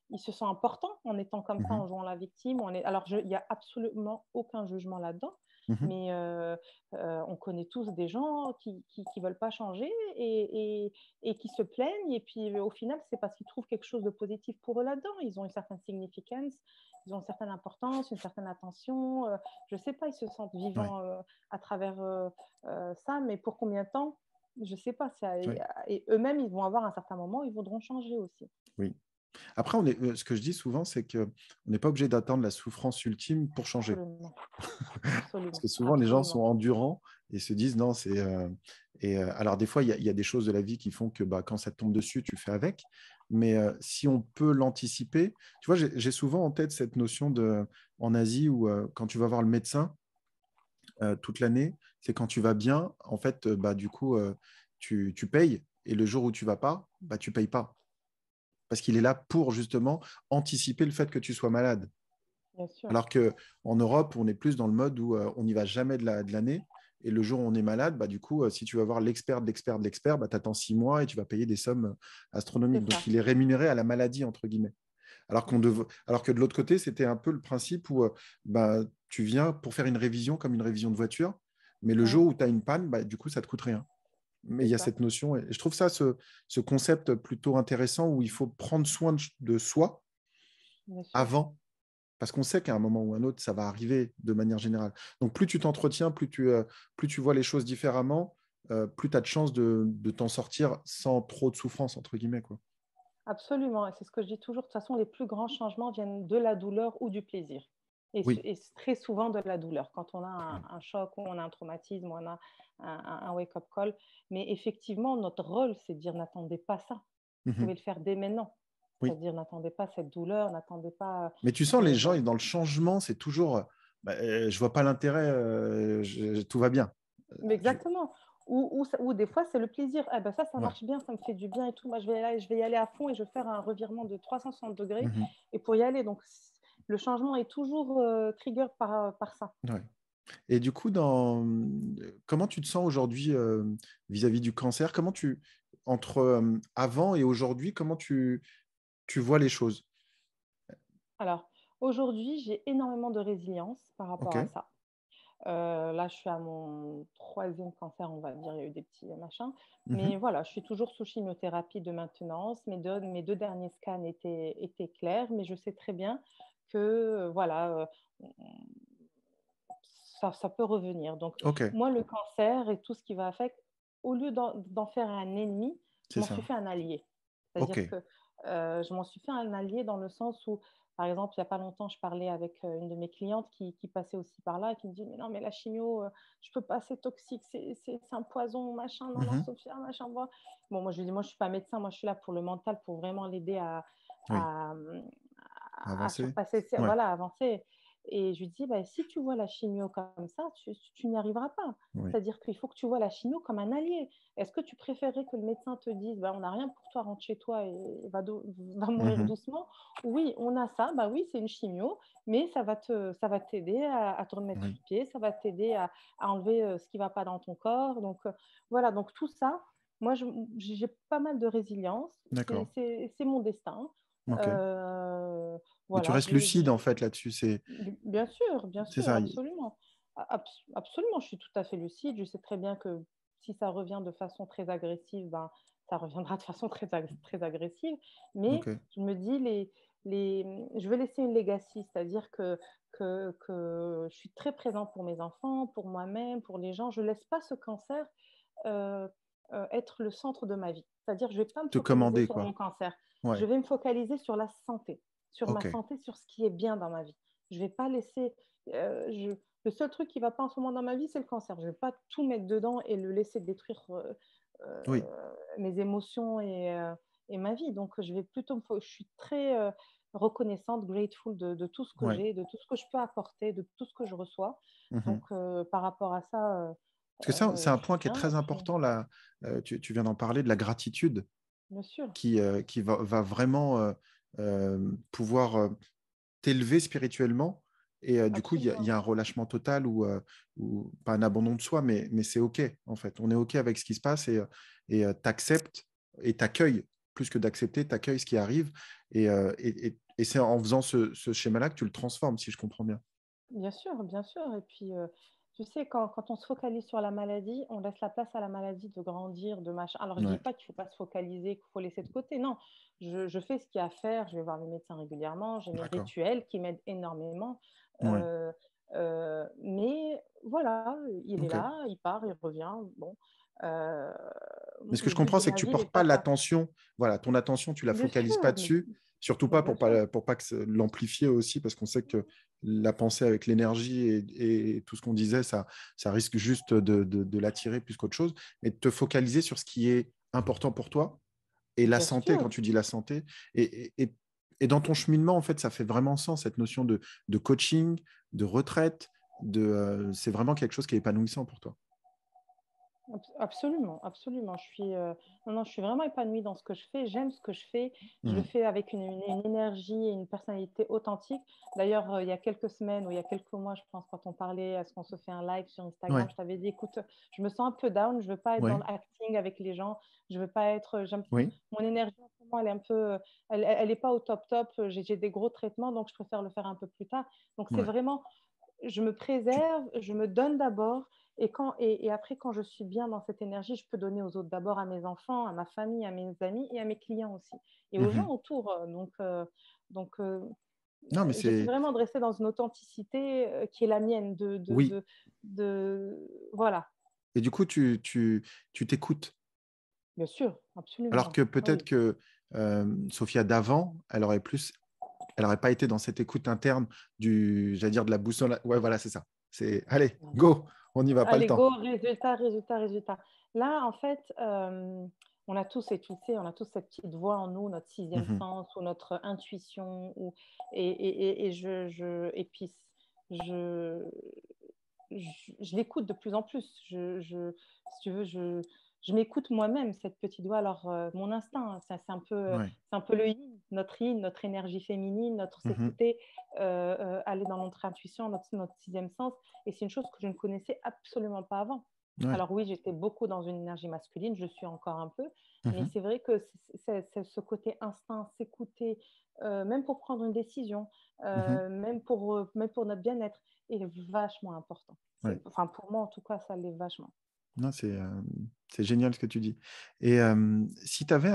[SPEAKER 2] il se sent important en étant comme ça,
[SPEAKER 1] Mhm,
[SPEAKER 2] en jouant la victime. Alors, il n'y a absolument aucun jugement là-dedans,
[SPEAKER 1] mhm.
[SPEAKER 2] mais on connaît tous des gens qui ne veulent pas changer et qui se plaignent. Et puis, au final, c'est parce qu'ils trouvent quelque chose de positif pour eux là-dedans. Ils ont une certaine significance, ils ont une certaine importance, une certaine attention. Je ne sais pas, ils se sentent
[SPEAKER 1] Ouais,
[SPEAKER 2] vivants à travers ça, mais pour combien de temps? Je sais pas.
[SPEAKER 1] ouais,
[SPEAKER 2] Et eux-mêmes, ils vont avoir un certain moment où ils voudront changer aussi.
[SPEAKER 1] oui. Après, ce que je dis souvent, c'est qu'on n'est pas obligé d'attendre la souffrance ultime pour changer.
[SPEAKER 2] Absolument,
[SPEAKER 1] Parce
[SPEAKER 2] absolument,
[SPEAKER 1] que souvent, les gens sont
[SPEAKER 2] absolument.
[SPEAKER 1] endurants et se disent non, c'est. Alors, des fois, il y a des choses de la vie qui font que quand ça te tombe dessus, tu fais avec. Mais si on peut l'anticiper, tu vois, j'ai souvent en tête cette notion en Asie où quand tu vas voir le médecin toute l'année, c'est quand tu vas bien, en fait, du coup, tu payes et le jour où tu vas pas, tu payes pas. Parce qu'il est là pour justement anticiper le fait que tu sois malade.
[SPEAKER 2] bien sûr,
[SPEAKER 1] Alors qu'en Europe, on est plus dans le mode où on n'y va jamais de l'année. Et le jour où on est malade, bah, du coup, si tu vas voir l'expert de l'expert de l'expert, bah, tu attends 6 mois et tu vas payer des sommes astronomiques.
[SPEAKER 2] c'est
[SPEAKER 1] Donc,
[SPEAKER 2] ça,
[SPEAKER 1] il est rémunéré à la maladie, entre guillemets. Alors que de l'autre côté, c'était un peu le principe où bah, tu viens pour faire une révision comme une révision de voiture, mais le
[SPEAKER 2] ouais,
[SPEAKER 1] jour où tu as une panne, bah, du coup, ça ne te coûte rien. Mais il
[SPEAKER 2] c'est
[SPEAKER 1] y a
[SPEAKER 2] ça,
[SPEAKER 1] cette notion, et je trouve ça, ce concept plutôt intéressant où il faut prendre soin de soi
[SPEAKER 2] bien sûr.
[SPEAKER 1] avant, parce qu'on sait qu'à un moment ou un autre, ça va arriver de manière générale. Donc, plus tu t'entretiens, plus tu vois les choses différemment, plus tu as de chances de t'en sortir sans trop de souffrance, entre guillemets, quoi.
[SPEAKER 2] Absolument, et c'est ce que je dis toujours. De toute façon, les plus grands changements viennent de la douleur ou du plaisir.
[SPEAKER 1] Oui.
[SPEAKER 2] Et très souvent de la douleur, quand on a un choc ou on a un traumatisme ou on a un wake-up call. Mais effectivement, notre rôle, c'est de dire n'attendez pas ça. Vous
[SPEAKER 1] Mhm.
[SPEAKER 2] pouvez le faire dès maintenant.
[SPEAKER 1] Oui.
[SPEAKER 2] C'est-à-dire n'attendez pas cette douleur, n'attendez pas.
[SPEAKER 1] Mais tu sens, les gens,
[SPEAKER 2] Bon.
[SPEAKER 1] dans le changement, c'est toujours, bah, je vois pas l'intérêt, tout va bien.
[SPEAKER 2] Mais
[SPEAKER 1] Je-
[SPEAKER 2] exactement. Ou des fois, c'est le plaisir. Ah ben ça
[SPEAKER 1] Ouais.
[SPEAKER 2] marche bien, ça me fait du bien et tout. Moi, je vais y aller à fond et je vais faire un revirement de 360 degrés
[SPEAKER 1] Mhm.
[SPEAKER 2] et pour y aller. Donc, le changement est toujours trigger par ça.
[SPEAKER 1] Ouais. Et du coup, comment tu te sens aujourd'hui vis-à-vis du cancer? Entre avant et aujourd'hui, comment tu vois les choses?
[SPEAKER 2] Alors, aujourd'hui, j'ai énormément de résilience par rapport
[SPEAKER 1] Ok.
[SPEAKER 2] à ça. Là, je suis à mon troisième cancer, on va dire. Il y a eu des petits machins.
[SPEAKER 1] Mhm.
[SPEAKER 2] Mais voilà, je suis toujours sous chimiothérapie de maintenance. Mes deux derniers scans étaient clairs, mais je sais très bien que voilà, ça peut revenir. Donc,
[SPEAKER 1] Ok,
[SPEAKER 2] moi, le cancer et tout ce qui va avec, au lieu d'en faire un ennemi, je
[SPEAKER 1] c'est
[SPEAKER 2] m'en suis
[SPEAKER 1] ça.
[SPEAKER 2] fait un allié.
[SPEAKER 1] Ok.
[SPEAKER 2] C'est-à-dire que je m'en suis fait un allié dans le sens où, par exemple, il n'y a pas longtemps, je parlais avec une de mes clientes qui passait aussi par là et qui me dit, mais non, mais la chimio, je peux pas, c'est toxique, c'est un poison, machin, non, non,
[SPEAKER 1] Mhm.
[SPEAKER 2] Sophia, machin. Bon, moi, je lui dis, moi, je suis pas médecin, moi, je suis là pour le mental, pour vraiment l'aider
[SPEAKER 1] Oui.
[SPEAKER 2] à, à
[SPEAKER 1] Avancer.
[SPEAKER 2] surpasser,
[SPEAKER 1] Ouais.
[SPEAKER 2] voilà, à avancer. Et je lui dis, bah, si tu vois la chimio comme ça, tu n'y arriveras pas.
[SPEAKER 1] Oui.
[SPEAKER 2] C'est-à-dire qu'il faut que tu vois la chimio comme un allié. Est-ce que tu préférerais que le médecin te dise, bah, on n'a rien pour toi, rentre chez toi et va mourir
[SPEAKER 1] Mhm.
[SPEAKER 2] doucement? Oui, on a ça, bah oui, c'est une chimio, mais ça va t'aider à te remettre
[SPEAKER 1] Oui.
[SPEAKER 2] sur pied, ça va t'aider à enlever ce qui ne va pas dans ton corps. Donc voilà, donc tout ça, moi, j'ai pas mal de résilience.
[SPEAKER 1] D'accord.
[SPEAKER 2] C'est mon destin.
[SPEAKER 1] Ok.
[SPEAKER 2] Euh,
[SPEAKER 1] Mais tu
[SPEAKER 2] voilà,
[SPEAKER 1] restes lucide en fait là-dessus.
[SPEAKER 2] bien
[SPEAKER 1] C'est
[SPEAKER 2] sûr,
[SPEAKER 1] ça.
[SPEAKER 2] absolument. Absolument, je suis tout à fait lucide. Je sais très bien que si ça revient de façon très agressive, ben, ça reviendra de façon très agressive. Mais
[SPEAKER 1] Ok.
[SPEAKER 2] je me dis, je veux laisser une legacy, c'est-à-dire que je suis très présente pour mes enfants, pour moi-même, pour les gens. Je ne laisse pas ce cancer euh, être le centre de ma vie. C'est-à-dire, je ne vais pas me
[SPEAKER 1] Te
[SPEAKER 2] focaliser
[SPEAKER 1] commander
[SPEAKER 2] sur
[SPEAKER 1] quoi.
[SPEAKER 2] mon cancer. Je
[SPEAKER 1] Ouais.
[SPEAKER 2] vais me focaliser sur la santé, sur ma
[SPEAKER 1] Ok.
[SPEAKER 2] santé, sur ce qui est bien dans ma vie. Je ne vais pas laisser. Le seul truc qui ne va pas en ce moment dans ma vie, c'est le cancer. Je ne vais pas tout mettre dedans et le laisser détruire
[SPEAKER 1] Oui.
[SPEAKER 2] mes émotions et ma vie. Donc, je vais plutôt. Je suis très reconnaissante, grateful de tout ce que
[SPEAKER 1] Ouais.
[SPEAKER 2] j'ai, de tout ce que je peux apporter, de tout ce que je reçois.
[SPEAKER 1] Mhm.
[SPEAKER 2] Donc, par rapport à ça,
[SPEAKER 1] Parce que ça, c'est un
[SPEAKER 2] je suis
[SPEAKER 1] point qui est
[SPEAKER 2] bien. Et
[SPEAKER 1] très
[SPEAKER 2] puis,
[SPEAKER 1] important là. Tu viens d'en parler, de la gratitude
[SPEAKER 2] bien sûr,
[SPEAKER 1] qui va vraiment pouvoir t'élever spirituellement. Et du coup, il y
[SPEAKER 2] absolument.
[SPEAKER 1] a un relâchement total ou pas un abandon de soi, mais c'est OK, en fait. On est OK avec ce qui se passe et t'acceptes et t'accueilles, plus que d'accepter, t'accueilles ce qui arrive. Et c'est en faisant ce schéma-là que tu le transformes, si je comprends bien.
[SPEAKER 2] Bien sûr, bien sûr. Et puis, tu sais, quand on se focalise sur la maladie, on laisse la place à la maladie de grandir, de machin. Alors, je dis
[SPEAKER 1] Ouais,
[SPEAKER 2] pas qu'il faut pas se focaliser, qu'il faut laisser de côté. Non, je fais ce qu'il y a à faire. Je vais voir le médecin régulièrement. J'ai mes
[SPEAKER 1] d'accord.
[SPEAKER 2] rituels qui m'aident énormément.
[SPEAKER 1] Ouais,
[SPEAKER 2] Euh, mais voilà, il est
[SPEAKER 1] OK.
[SPEAKER 2] là, il part, il revient. Bon, euh,
[SPEAKER 1] Mais ce que
[SPEAKER 2] le
[SPEAKER 1] je
[SPEAKER 2] but
[SPEAKER 1] comprends,
[SPEAKER 2] de
[SPEAKER 1] c'est que
[SPEAKER 2] ma
[SPEAKER 1] tu
[SPEAKER 2] vie n'est
[SPEAKER 1] portes pas
[SPEAKER 2] pas ça.
[SPEAKER 1] l'attention, voilà, ton attention, tu la
[SPEAKER 2] Bien
[SPEAKER 1] focalises pas
[SPEAKER 2] sûr,
[SPEAKER 1] dessus, surtout
[SPEAKER 2] mais
[SPEAKER 1] pas
[SPEAKER 2] bien sûr.
[SPEAKER 1] pour pas l'amplifier aussi, parce qu'on sait que la pensée avec l'énergie et tout ce qu'on disait, ça risque juste de l'attirer plus qu'autre chose, mais de te focaliser sur ce qui est important pour toi et la
[SPEAKER 2] Bien
[SPEAKER 1] santé, quand
[SPEAKER 2] sûr.
[SPEAKER 1] tu dis la santé, et dans ton cheminement, en fait, ça fait vraiment sens, cette notion de coaching, de retraite, c'est vraiment quelque chose qui est épanouissant pour toi.
[SPEAKER 2] Absolument, absolument. Non, non, je suis vraiment épanouie dans ce que je fais. J'aime ce que je fais. Je le
[SPEAKER 1] Mmh.
[SPEAKER 2] fais avec une énergie et une personnalité authentique. D'ailleurs, il y a quelques semaines ou il y a quelques mois, je pense, quand on parlait, est-ce qu'on se fait un live sur Instagram,
[SPEAKER 1] Ouais,
[SPEAKER 2] je t'avais dit, écoute, je me sens un peu down, je veux pas être dans
[SPEAKER 1] ouais,
[SPEAKER 2] l'acting avec les gens, je veux pas être,
[SPEAKER 1] oui,
[SPEAKER 2] mon énergie en ce moment, elle est un peu, elle est pas au top top. J'ai des gros traitements, donc je préfère le faire un peu plus tard. Donc c'est
[SPEAKER 1] ouais.
[SPEAKER 2] vraiment, je me
[SPEAKER 1] Tu
[SPEAKER 2] préserve, je me donne d'abord et après, quand je suis bien dans cette énergie, je peux donner aux autres, d'abord à mes enfants, à ma famille, à mes amis et à mes clients aussi et aux
[SPEAKER 1] mmh.
[SPEAKER 2] gens autour, donc
[SPEAKER 1] Non, mais
[SPEAKER 2] j'essaie
[SPEAKER 1] c'est
[SPEAKER 2] vraiment de rester dans une authenticité, qui est la mienne
[SPEAKER 1] oui,
[SPEAKER 2] voilà.
[SPEAKER 1] et du coup, tu t'écoutes.
[SPEAKER 2] Bien sûr,
[SPEAKER 1] Alors
[SPEAKER 2] absolument.
[SPEAKER 1] que
[SPEAKER 2] Ah
[SPEAKER 1] peut-être
[SPEAKER 2] oui.
[SPEAKER 1] que, Sophia d'avant, elle aurait pas été dans cette écoute interne j'allais dire de la boussole. Ouais, voilà, c'est ça. C'est: «Allez, go, on y va, pas le
[SPEAKER 2] Allez,
[SPEAKER 1] temps».
[SPEAKER 2] go, résultat, résultat, résultat. Là, en fait, on a tous, et tu le sais, on a tous cette petite voix en nous, notre sixième
[SPEAKER 1] Mmh.
[SPEAKER 2] sens ou notre intuition. Et puis, je, je l'écoute de plus en plus. Si tu veux, je m'écoute moi-même, cette petite voix. Alors, mon instinct, hein,
[SPEAKER 1] Ouais.
[SPEAKER 2] c'est un peu le yin, notre énergie féminine, notre
[SPEAKER 1] Mmh.
[SPEAKER 2] s'écouter, aller dans notre intuition, notre sixième sens. Et c'est une chose que je ne connaissais absolument pas avant.
[SPEAKER 1] Ouais.
[SPEAKER 2] Alors oui, j'étais beaucoup dans une énergie masculine, je suis encore un peu, mais
[SPEAKER 1] Mmh.
[SPEAKER 2] c'est vrai que c'est ce côté instinct, s'écouter, même pour prendre une décision,
[SPEAKER 1] Mmh.
[SPEAKER 2] même pour notre bien-être, est vachement important.
[SPEAKER 1] Ouais.
[SPEAKER 2] Enfin, pour moi, en tout cas, ça l'est vachement.
[SPEAKER 1] Non, c'est génial ce que tu dis, et si tu avais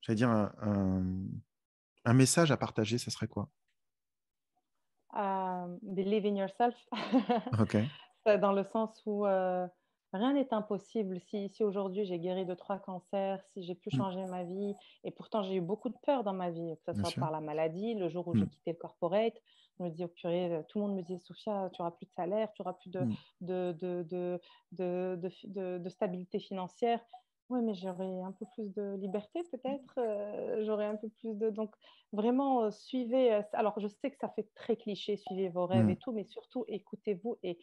[SPEAKER 1] j'allais dire un message à partager, ça serait quoi?
[SPEAKER 2] Believe in yourself.
[SPEAKER 1] OK.
[SPEAKER 2] Dans le sens où rien n'est impossible. Si aujourd'hui j'ai guéri de 3 cancers, si j'ai pu
[SPEAKER 1] Mmh.
[SPEAKER 2] changer ma vie, et pourtant j'ai eu beaucoup de peur dans ma vie, que ce
[SPEAKER 1] Bien
[SPEAKER 2] soit
[SPEAKER 1] sûr.
[SPEAKER 2] par la maladie, le jour où j'ai
[SPEAKER 1] Mmh.
[SPEAKER 2] quitté le corporate, je me dis, oh purée, tout le monde me dit, Sophia, tu auras plus de salaire, tu auras plus
[SPEAKER 1] Mmh.
[SPEAKER 2] de stabilité financière. Oui, mais j'aurais un peu plus de liberté peut-être, j'aurais un peu plus de... Donc vraiment, suivez, alors je sais que ça fait très cliché, suivez vos rêves
[SPEAKER 1] Mmh.
[SPEAKER 2] et tout, mais surtout écoutez-vous et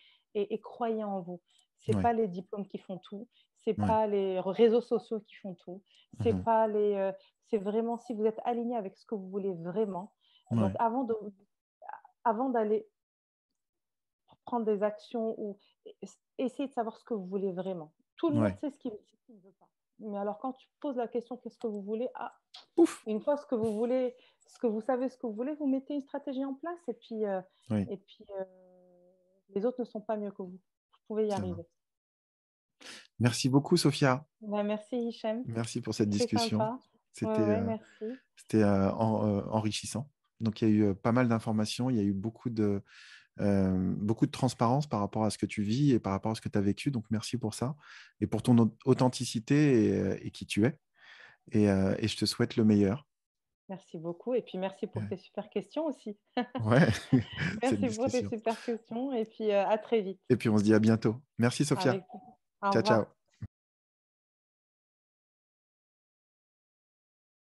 [SPEAKER 2] croyez en vous. C'est
[SPEAKER 1] Ouais.
[SPEAKER 2] pas les diplômes qui font tout, c'est
[SPEAKER 1] Ouais.
[SPEAKER 2] pas les réseaux sociaux qui font tout, c'est
[SPEAKER 1] Mmh.
[SPEAKER 2] pas c'est vraiment si vous êtes aligné avec ce que vous voulez vraiment. Donc
[SPEAKER 1] Ouais.
[SPEAKER 2] avant d'aller prendre des actions ou essayez de savoir ce que vous voulez vraiment. Tout le monde
[SPEAKER 1] Ouais.
[SPEAKER 2] sait ce qu'il ne veut pas. Mais alors quand tu poses la question: «Qu'est-ce que vous voulez?» Ah,
[SPEAKER 1] Ouf!
[SPEAKER 2] une fois ce que vous voulez, ce que vous savez ce que vous voulez, vous mettez une stratégie en place
[SPEAKER 1] Oui,
[SPEAKER 2] et puis, les autres ne sont pas mieux que vous. Vous pouvez y
[SPEAKER 1] ça va.
[SPEAKER 2] arriver.
[SPEAKER 1] Merci beaucoup, Sophia.
[SPEAKER 2] Bah, merci Hichem,
[SPEAKER 1] Merci pour cette
[SPEAKER 2] c'était
[SPEAKER 1] discussion.
[SPEAKER 2] sympa. Ouais,
[SPEAKER 1] C'était,
[SPEAKER 2] ouais, merci.
[SPEAKER 1] enrichissant. Donc il y a eu, pas mal d'informations, il y a eu beaucoup de transparence par rapport à ce que tu vis et par rapport à ce que tu as vécu, donc merci pour ça et pour ton authenticité et qui tu es, et je te souhaite le meilleur.
[SPEAKER 2] Merci beaucoup et puis merci pour tes super questions aussi.
[SPEAKER 1] Ouais, cette
[SPEAKER 2] Merci pour tes
[SPEAKER 1] discussion,
[SPEAKER 2] super questions et puis, à très vite.
[SPEAKER 1] et puis on se dit à bientôt. Merci, Sophia.
[SPEAKER 2] Avec Au
[SPEAKER 1] Ciao, ciao.
[SPEAKER 2] revoir.